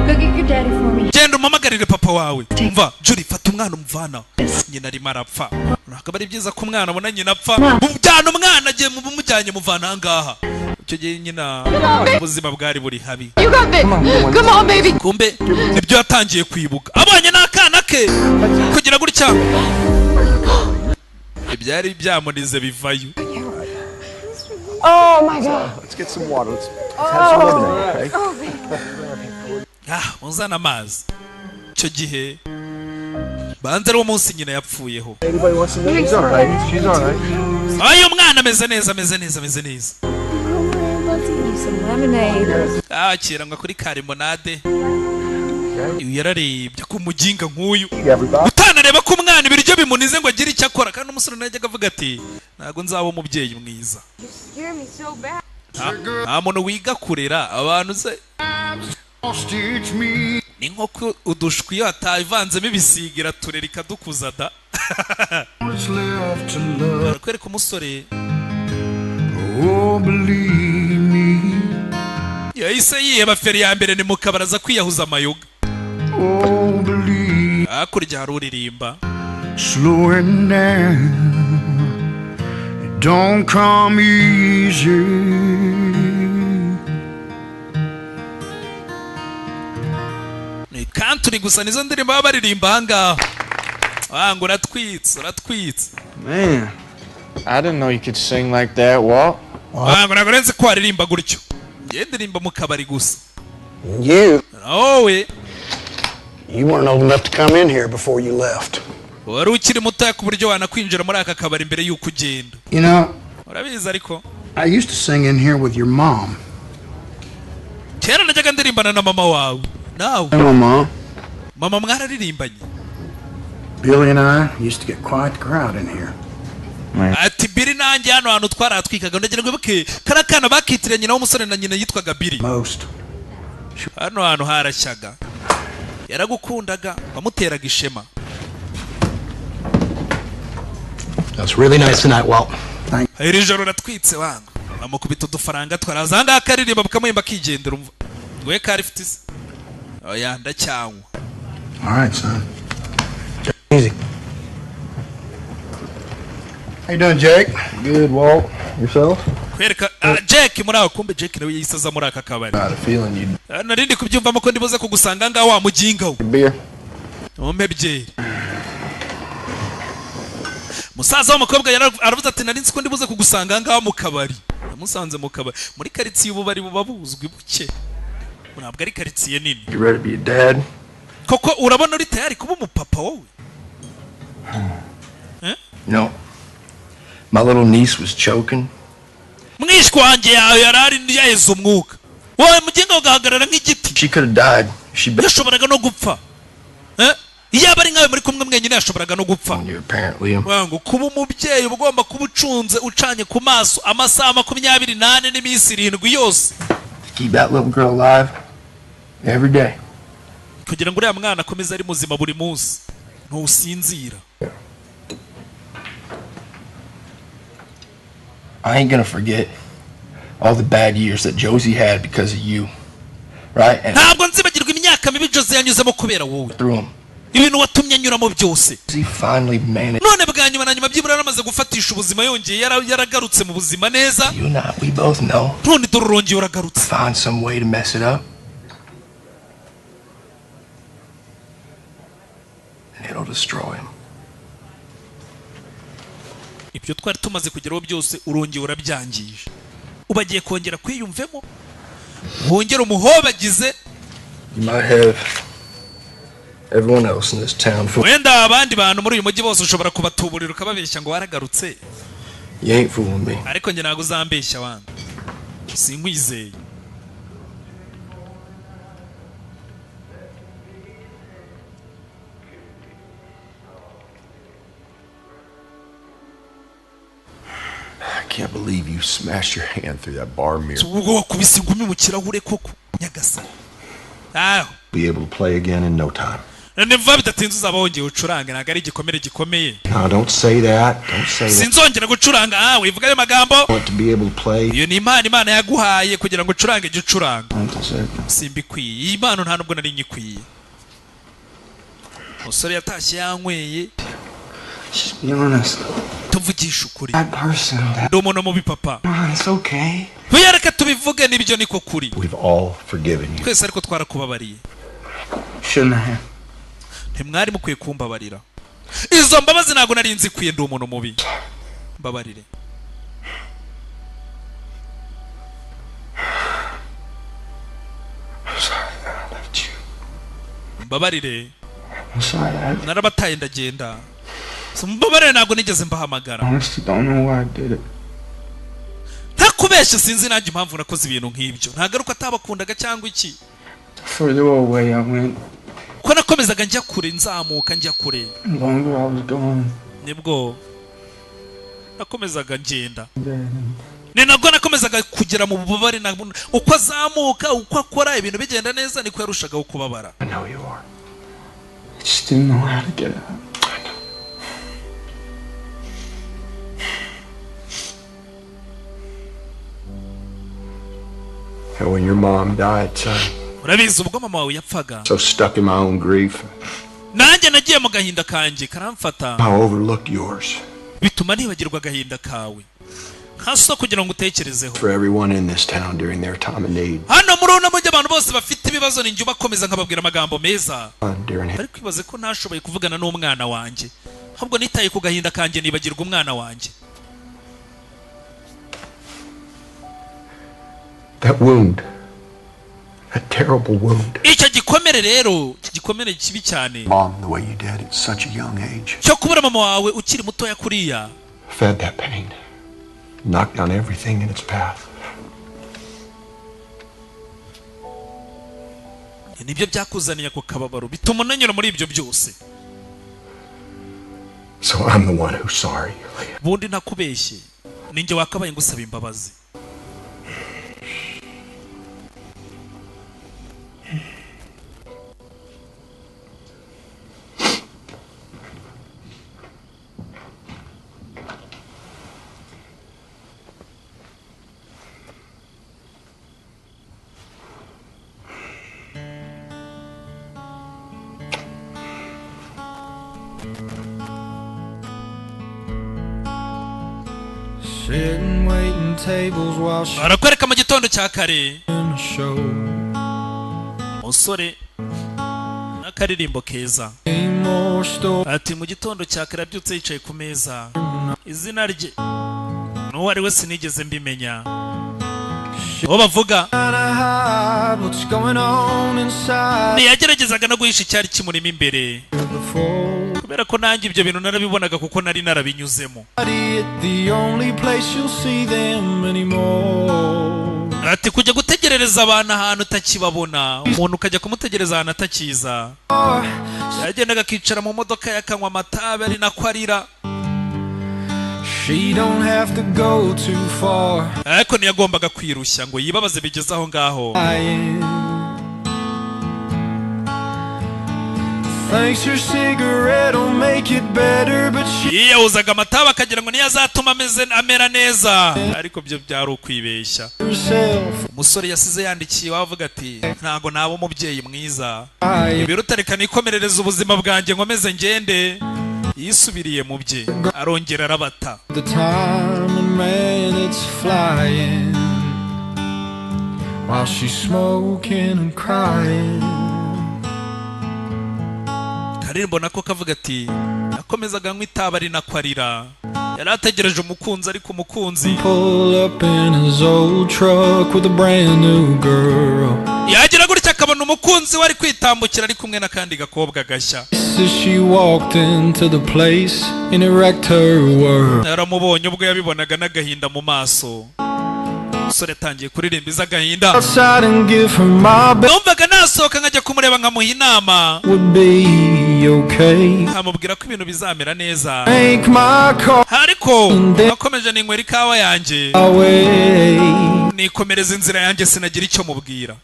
get your daddy for me. Genda umamagarire papa wawe. Umva, Julie fata umwana umvana. Nyina arimo arapfa. Ntabwo ari byiza ko umwana abona nyina apfa. Mujyana umwana agiye mumujyanye muvana ahangaha. Icyo gihe nyina ubuzima bwari buri habi. You got this. Come on, baby. Kumbe nibyo yatangiye kwibuka. Abonye n'akana ke kugira gutya. Ibyari byamunize bivayo. Oh my God. Let's get some water. Let's have some lemonade, okay? Muzana amazi. Icyo gihe banze ari umunsi nyina yapfuyeho. Anybody wants some lemonade? She's all right. She's all right. Ayo mwana ameze neza. Akira ngo kuri karimonade. Yararebye ku muginga nk'uyu. Utanareba ko umwana ibiryo bimunize ngo agire icyo akora kandi umusore najyaga avuga ati ntago nzaba umubyeyi mwiza. Nta muntu wiga kurera abantu se. Ni nko udushwi iyo hatavanzemo ibisigira turera ikadukuza da. Barakwereka umusore. Yahise yiheba feri ya mbere ni mu kabaraza kwiyahuza amayoga. Hakurya hari uririmba. Slowing down, it don't come easy. Ni country gusa nizo ndirimbo baba baririmba ahangaha. Wangu uratwitse. Man, I didn't know you could sing like that. What? Wangu ntabwo nzi ko waririmba gutyo. Ndirimba mu kabari gusa. You? Owe. You weren't old enough to come in here before you left. Wari ukiri muto ku buryo wanakwinjira muri aka kabari mbere y'uko ugenda. You know, urabizi ariko I used to sing in here with your mom. Kera najyaga ndirimbana na mama wawe. Nawe. Mama mwararirimbanye. Billy and I used to get quite the crowd in here. Ati Billy nanjye hano hantu twaratwikaga ndagira ngo bibuke karakana bakitiranye nyina w'umusore na nyina yitwaga Billy. Most. Hano hantu harashyaga. yaragukundaga wamuteraga ishema. That's really nice tonight, Walt. Iri joro ratwitse wangu amukubita udufaranga twarazanga akaririmba bukamwemba kigendera umva ngwe kari fitise oya ndacyanywa. All right, son. Easy. How you doing, Jake? Good, Walt. Yourself? Kwereka Jake muri aho kumbe Jake nawe yisaza muri aka kabari. Not a feeling you. Narindi kubyumva ko ndibuze kugusanga ngaho wa mujinga we. Beer. Umpe byeri. Musaza w'umukobwa aravuze ati narinzi ko ndibuze kugusanga ngaho mu kabari. Yamusanze mu kabari muri karitsiye ubu bari bubuzwi buke. Ntabwo ari karitsiye nini. You ready to be a dad? Koko urabona uri tayari kuba umupapa wowe? No. My little niece was choking. Mwishwa wanjye yawe yarari yaheze umwuka. Wowe mugenga ugahagarara nk'igiti. She could have died. Yashoboraga no gupfa. Iyaba ari nkawe muri kumwe mwenyine yashoboraga no gupfa. Wangu kuba umubyeyi ugomba kuba ucunze ucanye ku maso amasaha 28 n'iminsi 7 yose. Keep that little girl alive every day. Kugira ngo uriya mwana akomeze ari muzima buri munsi. Ntusinzira. I ain't gonna forget all the bad years that Josie had because of you. Right? And ntabwo nzibagirwa imyaka mibi Josie yanyuzemo kubera wowe. Ibintu watumye anyuramo byose. He finally managed. None bwa nyuma na nyuma byibura yaramaze gufatisha ubuzima yongeye yaragarutse mu buzima neza. You and we both know. None dorongeye uragarutse. Find some way to mess it up. And it'll destroy him. Ibyo twari tumaze kugeraho byose urongeye urabyangije. Ubagiye kongera kwiyumvemo. Wongera umuhobagize. You might have everyone else in this town. Wenda abandi bantu muri uyu mujyi bose ushobora kubatuburira ukababeshya ngo waragarutse. You ain't fooling me. Ariko nge nago uzambeshya wangu. Sinkwizeye. I can't believe you smashed your hand through that bar mirror. Ubwo wakubise ingumi mu kirahure koko Nyagasani. Be able to play again in no time. Niva bidatinze uzaba wongeye ucuranga ntago ari igikomere gikomeye. No, don't say that. Don't say that. Sinzongera gucuranga wivuga ayo magambo. I want to be able to play. Iyo ni Imana yaguhaye kugira ngo ucurange gicuranga. Simbikwiye. Iyi Imana nta nubwo nari nyikwiye. Musore yatashye yanyweye. Just be honest. Tuvugisha ukuri. That person. Ndo umuntu mubi papa. It's okay. Uyareka tubivuge nibyo niko kuri. We've all forgiven you. Twese ariko twarakubabariye. Shouldn't have. Ntimwari mukwiye kumbabarira. Izo mbabazi ntago nari nzi kwiye ndi umuntu mubi. Mbabarire. Mbabarire. Narabataye ndagenda. Mbabarire ntago nigeze mbahamagara. Honestly, don't know why I did it. Ntakubeshye sinzi nanjye impamvu nakoze ibintu nk'ibyo. Ntagaruka atabakundaga cyangwa iki. Further away I went. Ko nakomezaga njya kure nzamuka njya kure. Longer I was going. Nibwo nakomezaga ngenda. Ni nabwo nakomezaga kugera mu bubabare uko azamuka uko akora ibintu bigenda neza niko yarushagaho kubabara. I know you are. I just didn't know how to get out. And when your mom died, son, urabizi ubwo mama wawe yapfaga. So stuck in my own grief. Nanjye nagiye mu gahinda kanjye karamfata. I overlooked yours. Bituma nibagirwa agahinda kawe. Nkaso kugira ngo utekerezeho. For everyone in this town during their time of need. Hano muri uno mujyi abantu bose bafite ibibazo ninjye ubakomeza nkababwira amagambo meza. Ariko ibaze ko ntashoboye kuvugana n'umwana wanjye. Ahubwo nitaye ku gahinda kanjye nibagirwa umwana wanjye. That wound. A terrible wound. Icyo gikomere rero, gikomere kibi cyane. Mom, the way you did at such a young age. Cyo kubura mama wawe ukiri mutoya kuriya. Fed that pain. Knocked down everything in its path. Nibyo byakuzaniye ko kababaro bituma unanyura muri ibyo byose. So I'm the one who's sorry. Bundi nakubeshye. Ninjye wakabaye ngusaba imbabazi. barakwereka mu gitondo cya kare umusore n'akaririmbo keza ati mu gitondo cya kare abyutse yicaye ku meza izina rye n'uwo ari we sinigeze mbimenya uwo bavuga ntiyageragezaga no guhisha icyari kimurimo imbere kubera ko nanjye ibyo bintu narabibonaga kuko nari narabinyuzemo. Ati kujya gutegerereza abantu ahantu utakibabona, umuntu ukajya kumutegereza ahantu atakiza, yagendaga akicara mu modoka yakanywa amatabi ari nako arira. Ariko ntiyagombaga kwirushya ngo yibabaze bigeze aho ngaho. Yiyawuzaga amatabi akagira ngo niyo azatuma amera neza, ariko byo byari ukwibeshya. Umusore yasize yandikiye wavuga ati ntago naba umubyeyi mwiza, ibiruta reka nikomerereza ubuzima bwanjye nkomeze ngende. Yisubiriye mu bye arongera arabata. Karimbo nako kavuga ati nakomezaga nywa itabi ari nako arira. Yari ategereje umukunzi ariko umukunzi yagira gutya akabona umukunzi wari kwitambukira ari kumwe n'akandi gakobwa gashya. Yaramubonye ubwo yabibonaga n'agahinda mu maso. Umusore atangiye kuririmba iz'agahinda. Numvaga nasohoka nkajya kumureba nkamuha inama, nkamubwira ko ibintu bizamera neza, ariko nakomeje ninywera ikawa yanjye nikomereza inzira yanjye sinagira icyo mubwira.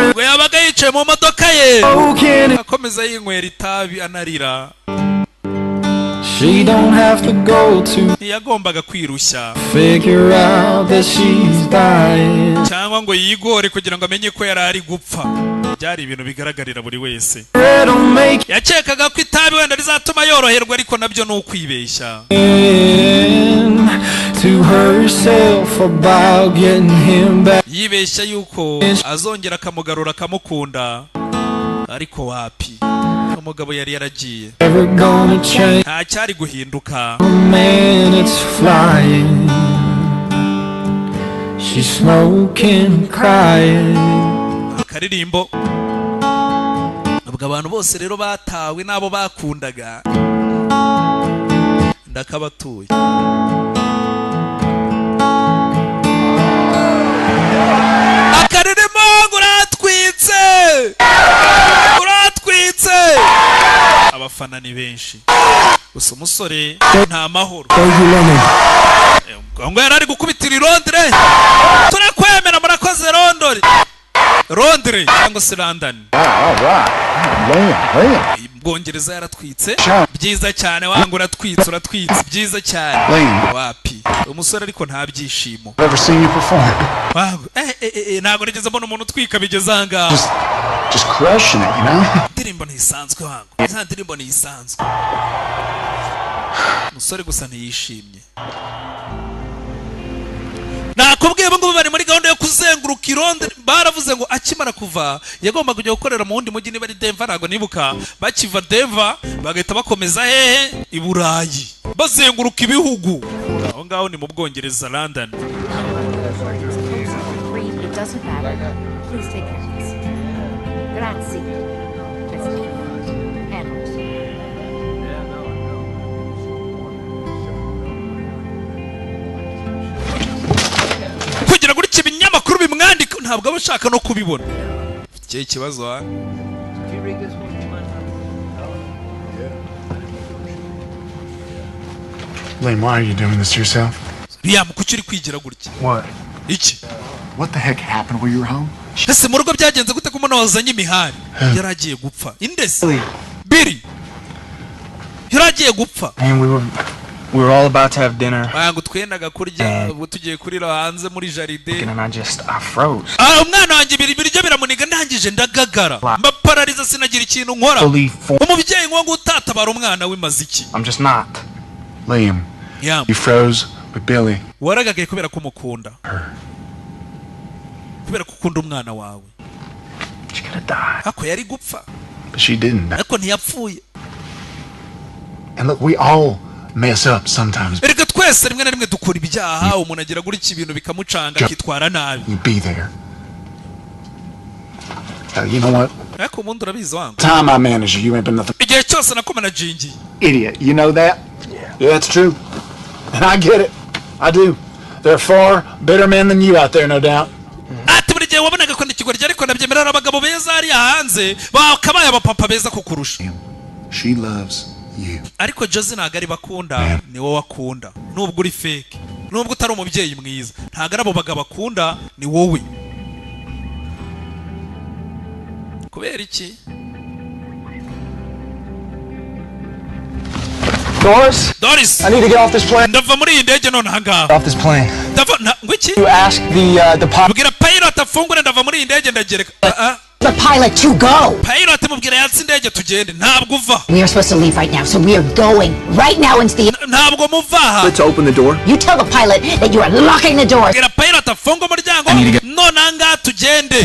Ubwo yabaga yicaye mu modoka ye akomeza yinywera itabi anarira. Ntiyagombaga kwirushya cyangwa ngo yigore kugira ngo amenye ko yari ari gupfa. Byari ibintu bigaragarira buri wese. Yakekaga ko itabi wenda rizatuma yoroherwa, ariko nabyo ni ukwibeshya. Yibeshya yuko azongera akamugarura akamukunda, ariko wapi, umugabo yari yaragiye, nta cyari guhinduka. Akaririmbo ubwo abantu bose rero batawe n'abo bakundaga ndakabatuye. Akaririmbo uratwitse, uratwitse. Abafana ni benshi, gusa umusore nta mahoro. Ngo yari ari gukubitira i Londres. Turakwemera murakoze Londres, Londres cyangwa se London. Bwongereza yaratwitse byiza cyane. Wangu uratwitse, uratwitse byiza cyane. Wapi umusore ariko nta byishimo. Ntabwo nigeze mbona umuntu utwika bigeze ahangaha. Just crushing it, you know? Ndirimbo ntisanzwe wangu, nta ndirimbo ntisanzwe. Umusore gusa ntiyishimye. Nakubwiye ngo bari muri gahunda yo kuzenguruka i Londres. Baravuze ngo akimara kuva yagomba kujya gukorera mu wundi mujyi, niba ari Denver ntabwo nibuka. Bakiva Denver bagahita bakomeza hehe i Burayi bazenguruka ibihugu. Aho ngaho ni mu Bwongereza, London. Kugira ngo iki binyamakuru bimwandika ntabwo aba ashaka no kubibona. Iki kibazo ha. Liam, why are you doing this to yourself? Liam, kuki uri kwigira gutya? What? Iki? What the heck happened while you were home? Ese mu rugo byagenze gute ko umuntu wazanye imihari yaragiye gupfa? Indese Billy yaragiye gupfa. And we were all about to have dinner. Wangu twendaga kurya, ubu tugiye kurira hanze muri jaride. And I froze. Umwana wanjye ibiryo biramuniga ndangije ndagagara. Mbaparariza sinagira ikintu nkora. Umubyeyi ngo utatabara umwana w'imaziki. I'm just not. Liam, You froze with Billy. waragagaye kubera ko mukunda, kubera ko ukunda umwana wawe. She could have died. Ako yari gupfa, But she didn't. ariko ntiyapfuye. And look, we all mess up sometimes. Erega twese rimwe na rimwe dukora ibyaha, umuntu agira guri ibintu bikamucanga akitwara nabi. You be there. You know what? Ariko umuntu urabizi wangu, Time I manage you ain't been nothing. igihe cyose nakumanajingi. Idiot. You know that? Yeah, that's true. And I get it. I do. There are far better men than you out there, no doubt. Ati buri gihe wabonaga ko ndikigoryi, ariko ndabyemera abagabo beza ari hanze bakabaye abapapa beza kukurusha. She loves you. Ariko Josie ntago ari bakunda, ni wowe akunda. Nubwo uri fake, nubwo utari umubyeyi mwiza, ntago ari abo bagabo akunda, ni wowe. Kubera iki? Doris, I need to get off this plane. ndava muri iyi ndege none ahangaha. Off this plane. Ngwiki? You ask the pilot. Bwira pilot afungure, ndava muri iyi ndege ndagereka. The pilot to go. Pilot mubwira yatsi indege tugende, ntabwo uva. We are supposed to leave right now, so we are going right now into the. Ntabwo muvaha. Let's open the door. You tell the pilot that you are locking the doors. Bwira pilot afunga umuryango, none ahangaha tugende.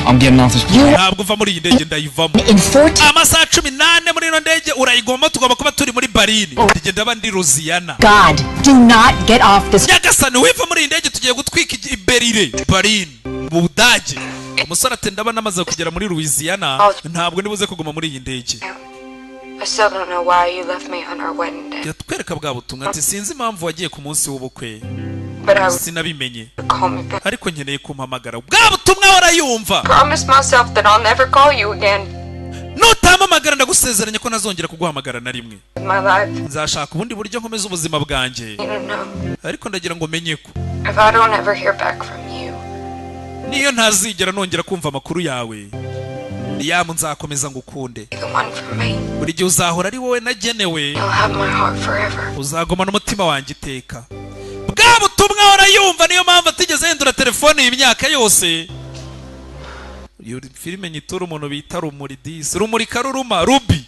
I'm getting off this plane. Ntabwo uva muri iyi ndege, ndayivamo. In 40. Amasaha 18 muri ino ndege urayigomba, tugomba kuba turi muri Barini. Tugenda bandi Louisiana. God, do not get off this. Nyagasani wiva muri iyi ndege, tugiye gutwika Berlin, Barini, mu Budage. Umusore ati ndaba namaze kugera muri Louisiana, ntabwo nibuze kuguma muri iyi ndege. I still don't know why you left me on our wedding day. Yatwereka bwa butumwa ati sinzi impamvu wagiye ku munsi w'ubukwe. Sinabimenye. Ariko nkeneye kumpamagara. Bwa butumwa urayumva. Promise myself that I'll never call you again. Nutamamagara ndagusezeranya ko nazongera kuguhamagara na rimwe. My life. Nzashaka ubundi buryo nkomeza ubuzima bwanjye. Ariko ndagira ngo menye ko if I don't ever hear back from you, niyo ntazigera nongera kumva amakuru yawe, niyamu nzakomeza ngukunde. Buri gihe uzahora ari wowe nagenewe. Uzagumana umutima wanjye iteka. Bwa butumwa urayumva, niyo mpamvu atigeze yendura telefone iyi myaka yose. Iyo filime nyitura umuntu bita Rumuri disi, Rumuri Karuruma, Ruby.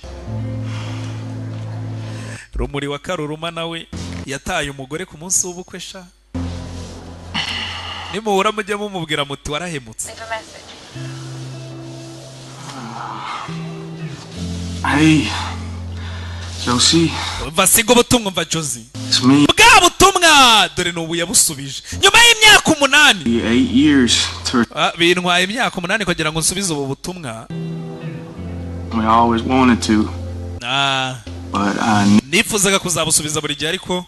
Rumuri wa Karuruma nawe yataye umugore ku munsi w'ubukwe sha. Nimuhura mujye mumubwira muti warahemutse. Hey, Josie. Vasigo butumwa mva Josie. Bwa butumwa dore nubu yabusubije. Nyuma y'imyaka 8. 8 years. Bintwaye imyaka 8 kugira ngo nsubize ubu butumwa. I always wanted to. But nifuzaga kuzabusubiza buri gihe, ariko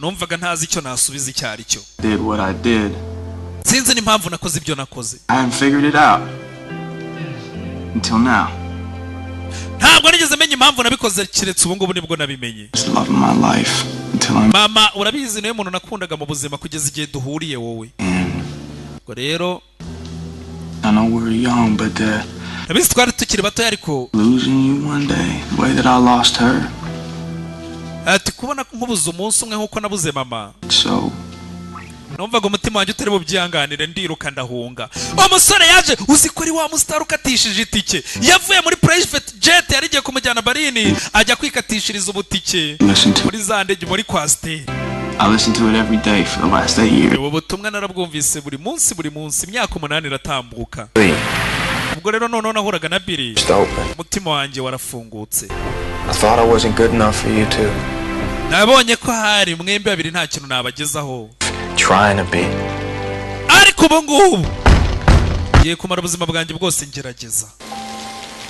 numvaga ntazi icyo nasubiza icyo ari cyo. Did what I did. Sinzi n'impamvu nakoze ibyo nakoze. I haven't figured it out until now. Ntabwo nigeze menya impamvu nabikoze, kiretse ubu ngubu nibwo nabimenye. Mama urabizi niwe muntu nakundaga mu buzima kugeza igihe duhuriye wowe. Ngo rero I know we're young, but nabizi twari tukiri bato, ariko losing you one day, the way that I lost her. Ati kubona nkubuze umunsi umwe nkuko nabuze mama. So numvaga umutima wanjye utari bubyihanganire, ndiruka ndahunga. Umusore yaje, uzi ko ari wa mustar ukatishije itike. Yavuye muri private jet yarigiye kumujyana Barini, ajya kwikatishiriza ubutike muri za ndege muri Kwasiteri. I listen to it every day for the last 8 years. Ubu butumwa narabwumvise buri munsi imyaka 8 iratambuka. Ubwo rero none nahuraga na Billy, umutima wanjye warafungutse. I thought I wasn't good enough for you too. Nabonye ko hari mwembi babiri nta kintu nabagezaho. Trying to be. Ariko ubu ngubu ngiye kumara ubuzima bwanjye bwose ngerageza.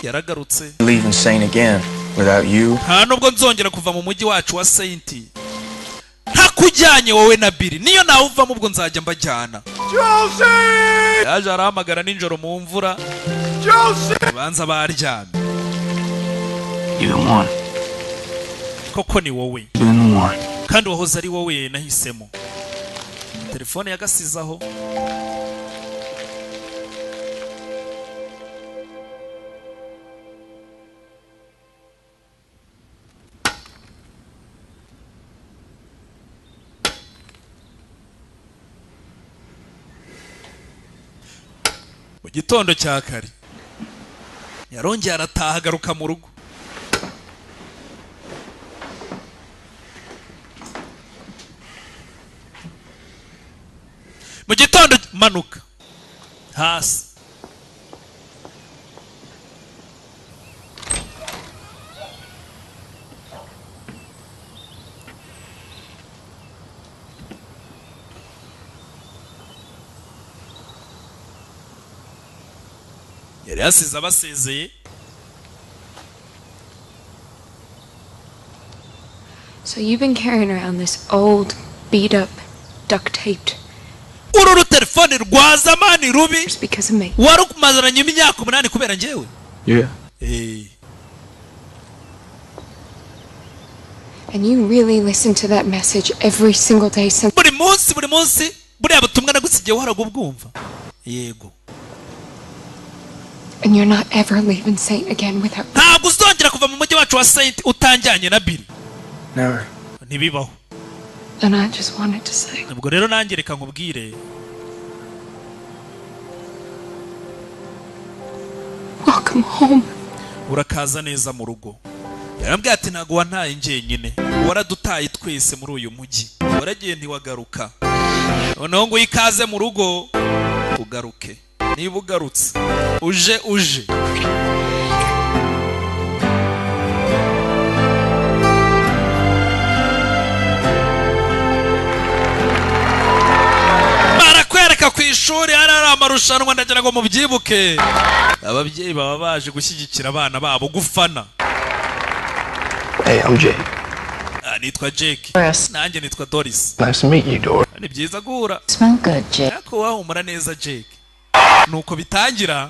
Yaragarutse. Leave insane again without you. Nta nubwo nzongera kuva mu mujyi wacu wa Saint. Ntakujyanye wowe na Billy, niyo nawe uvamo ubwo nzajya mbajyana. Josie! Yaje arahamagara ninjoro mu mvura. Josie! Banza baryamye. You're the one. Koko ni wowe. You're the one. Kandi wahoze ari wowe nahisemo. Telefone yagasizaho. Mu gitondo cya kare yarongeye arataha agaruka mu rugo. mu gitondo manuka hasi. Yari yasize abasezeye. So you've been carrying around this old, beat up, duct taped. Uru telefone rwa zamani rubi. Just because of me. Wari kumazaranye imyaka 8 kubera njewe. Yeah. And you really listen to that message every single day since. Buri munsi buriya butumwa nagusigiye waragubwumva. Yego. And you're not ever leaving Saint again without. Ntabwo uzongera kuva mu mujyi wacu wa Saint utanjyanye na Billy. Never. Ntibibaho. And I just wanted to say. Ubwo rero nanjye reka nkubwire. Welcome home. Urakaza neza mu rugo. Yarambwiye ati ntago wantaye njyenyine. Waradutaye twese muri uyu mujyi. Waragiye ntiwagaruka. Noneho ngo ikaze mu rugo ugaruke. Niba ugarutse uje barakwereka ku ishuri hari amarushanwa ndagira ngo mubyibuke. Ababyeyi baba baje gushyigikira abana babo gufana. Hey, I'm Jake. Nitwa Jake. Nanjye nitwa Doris. Nice to meet you, Doris. Ni byiza guhura. Smell good, Jake. Yako wahumura neza Jake. Nuko bitangira.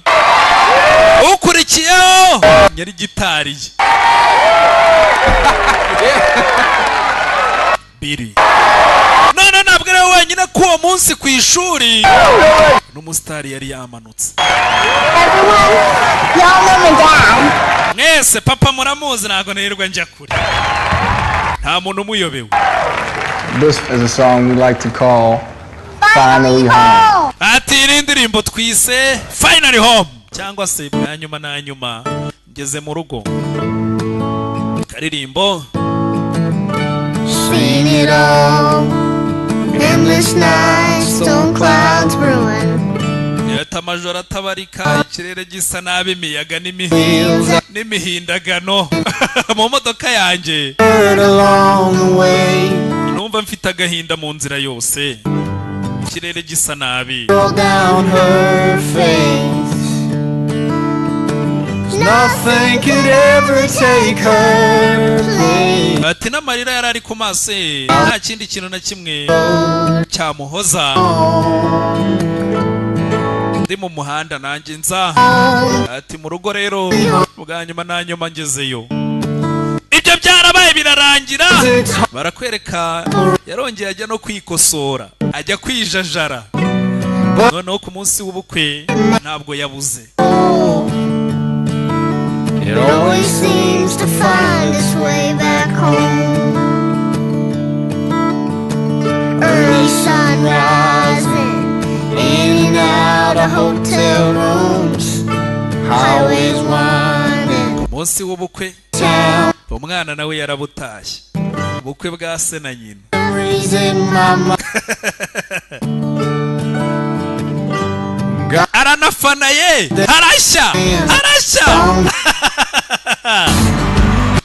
Ukurikiyeho nyari gitari. Billy. None ntabwo ari wenyine ku uwo munsi ku ishuri. N'umusitari yari yamanutse. Mwese papa muramuzi ntago nirirwa njya kure. Nta muntu umuyobewe. This is a song we like to call Finally Home. Ati iri ndirimbo twise Finally Home cyangwa se bwa nyuma na nyuma ngeze mu rugo. Karirimbo Seen it all. Endless nights, storm clouds brewing. Yata majoro atabarika, ikirere gisa nabi, imiyaga n'imihindagano mu modoka yanjye. Numva mfite agahinda mu nzira yose. Ikirere gisa nabi. Nothing could ever take her place. Ati n'amarira yari ari ku maso nta kindi kintu na kimwe cyamuhoza. Ndi mu muhanda nanjye nza. Ati mu rugo rero bwa nyuma na nyuma ngezeyo. Ibyo byarabaye birarangira. Barakwereka yarongeye ajya no kwikosora. Ajya kwijajara. Noneho ku munsi w'ubukwe ntabwo yabuze. It always seems to find its way back home. Early sun rising, in and out of hotel rooms, highways winding. Munsi w'ubukwe umwana nawe yarabutashye. Ubukwe bwa se na nyina. Aranafana ye harashya.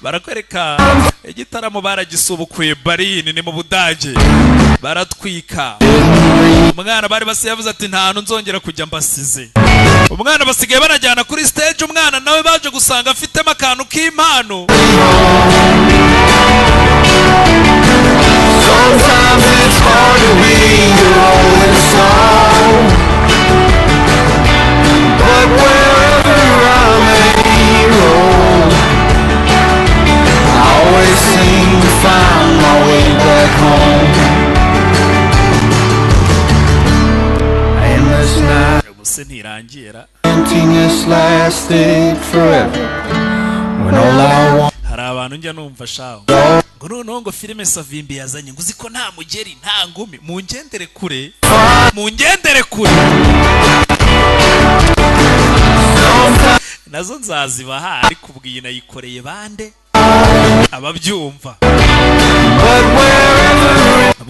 Barakwereka igitaramo baragisubukuye Berlin ni mu Budage. Baratwika. Umwana bari base yavuze ati nta hantu nzongera kujya mbasize. Umwana basigaye barajyana kuri stage, umwana nawe baje gusanga afitemo akantu k'impano. Sometimes it's hard to be your own song, but wherever I may roam, I always seem to find my way back home. Endless night, emptiness lasted forever. When all I want. Hari abantu njya numva shaho. Ngo noneho ngo filime Savimbi yazanye ngo uziko nta mugeri nta ngumi mungendere kure. Nazo nzazibaha ariko ubwiye nayikoreye bande ababyumva.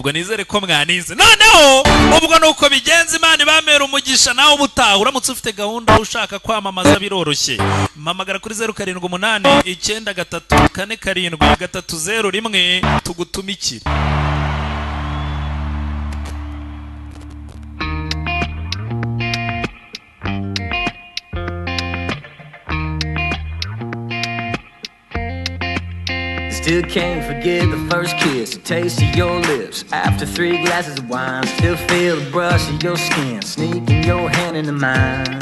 ubwo nizere ko mwanize noneho ubwo nuko bigenza Imana ibamera umugisha nawe ubutaha uramutse ufite gahunda ushaka kwamamaza biroroshye mpamagara kuri 078 934 301 tugutumikire. Still can't forget the first kiss, the taste of your lips. After 3 glasses of wine, still feel the brush of your skin, sneaking your hand into mine.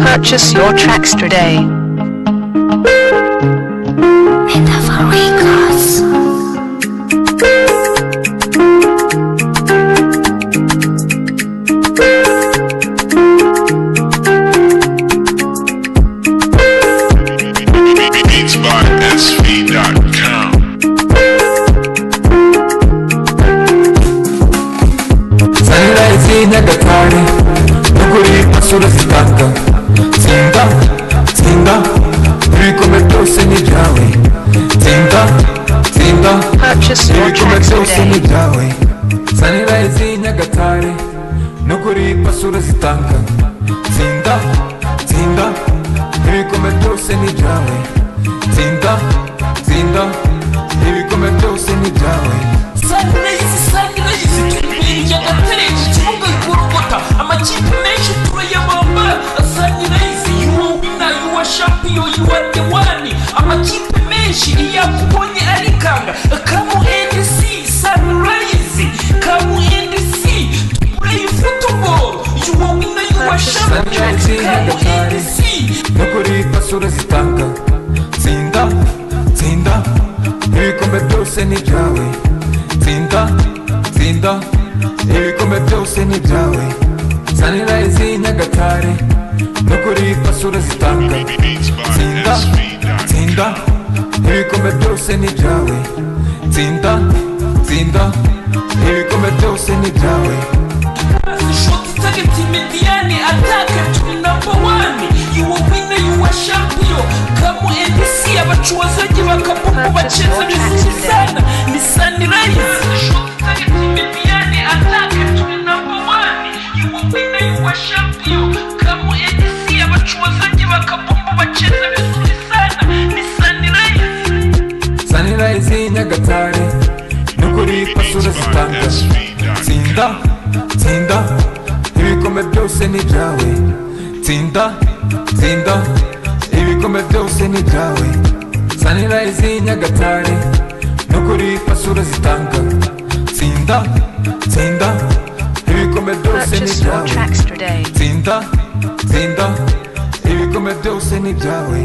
Purchase your tracks today. Metaphoricals. Nyagatare nukuri pasura zitanga tsinda tsinda ibikombe byose ni byawe tsinda tsinda ibikombe byose ni byawe Sunrise Nyagatare nukuri pasura zitanga tsinda tsinda ibikombe byose ni byawe tsinda tsinda ibikombe byose ni byawe Sunrise Nyagatare ikibuga kurogota amakipe menshi turayabamba Sunrise you are winner you are champion you are the one amakipe menshi iyakubonye arikanga come and see Sunrise come and see play football you are winner you are champion come and see nukuri pasura zitanga tsinda tsinda ibikombe byose ni byawe tsinda tsinda ibikombe byose ni byawe Sunrise Nyagatare nukuri pasura zitanga tsinda tsinda ibikombe byose ni byawe tsinda tsinda ibikombe byose ni byawe shoti target mediani attacker to number 1 you are winner you are champion come and see abacuwazaji bakapombo bacheza vizuri sana ni Sunrise shoti target mediani attacker to number 1 you are winner you are champion come and see abacuwazaji bakapombo bacheza vizuri sana ni Sunrise Nyagatare nukuri pasura zitanga tsinda tsinda ibikombe byose ni byawe tsinda tsinda ibikombe byose ni byawe Sunrise Nyagatare nukuri pasura zitanga tsinda tsinda ibikombe byose ni byawe tsinda tsinda ibikombe byose ni byawe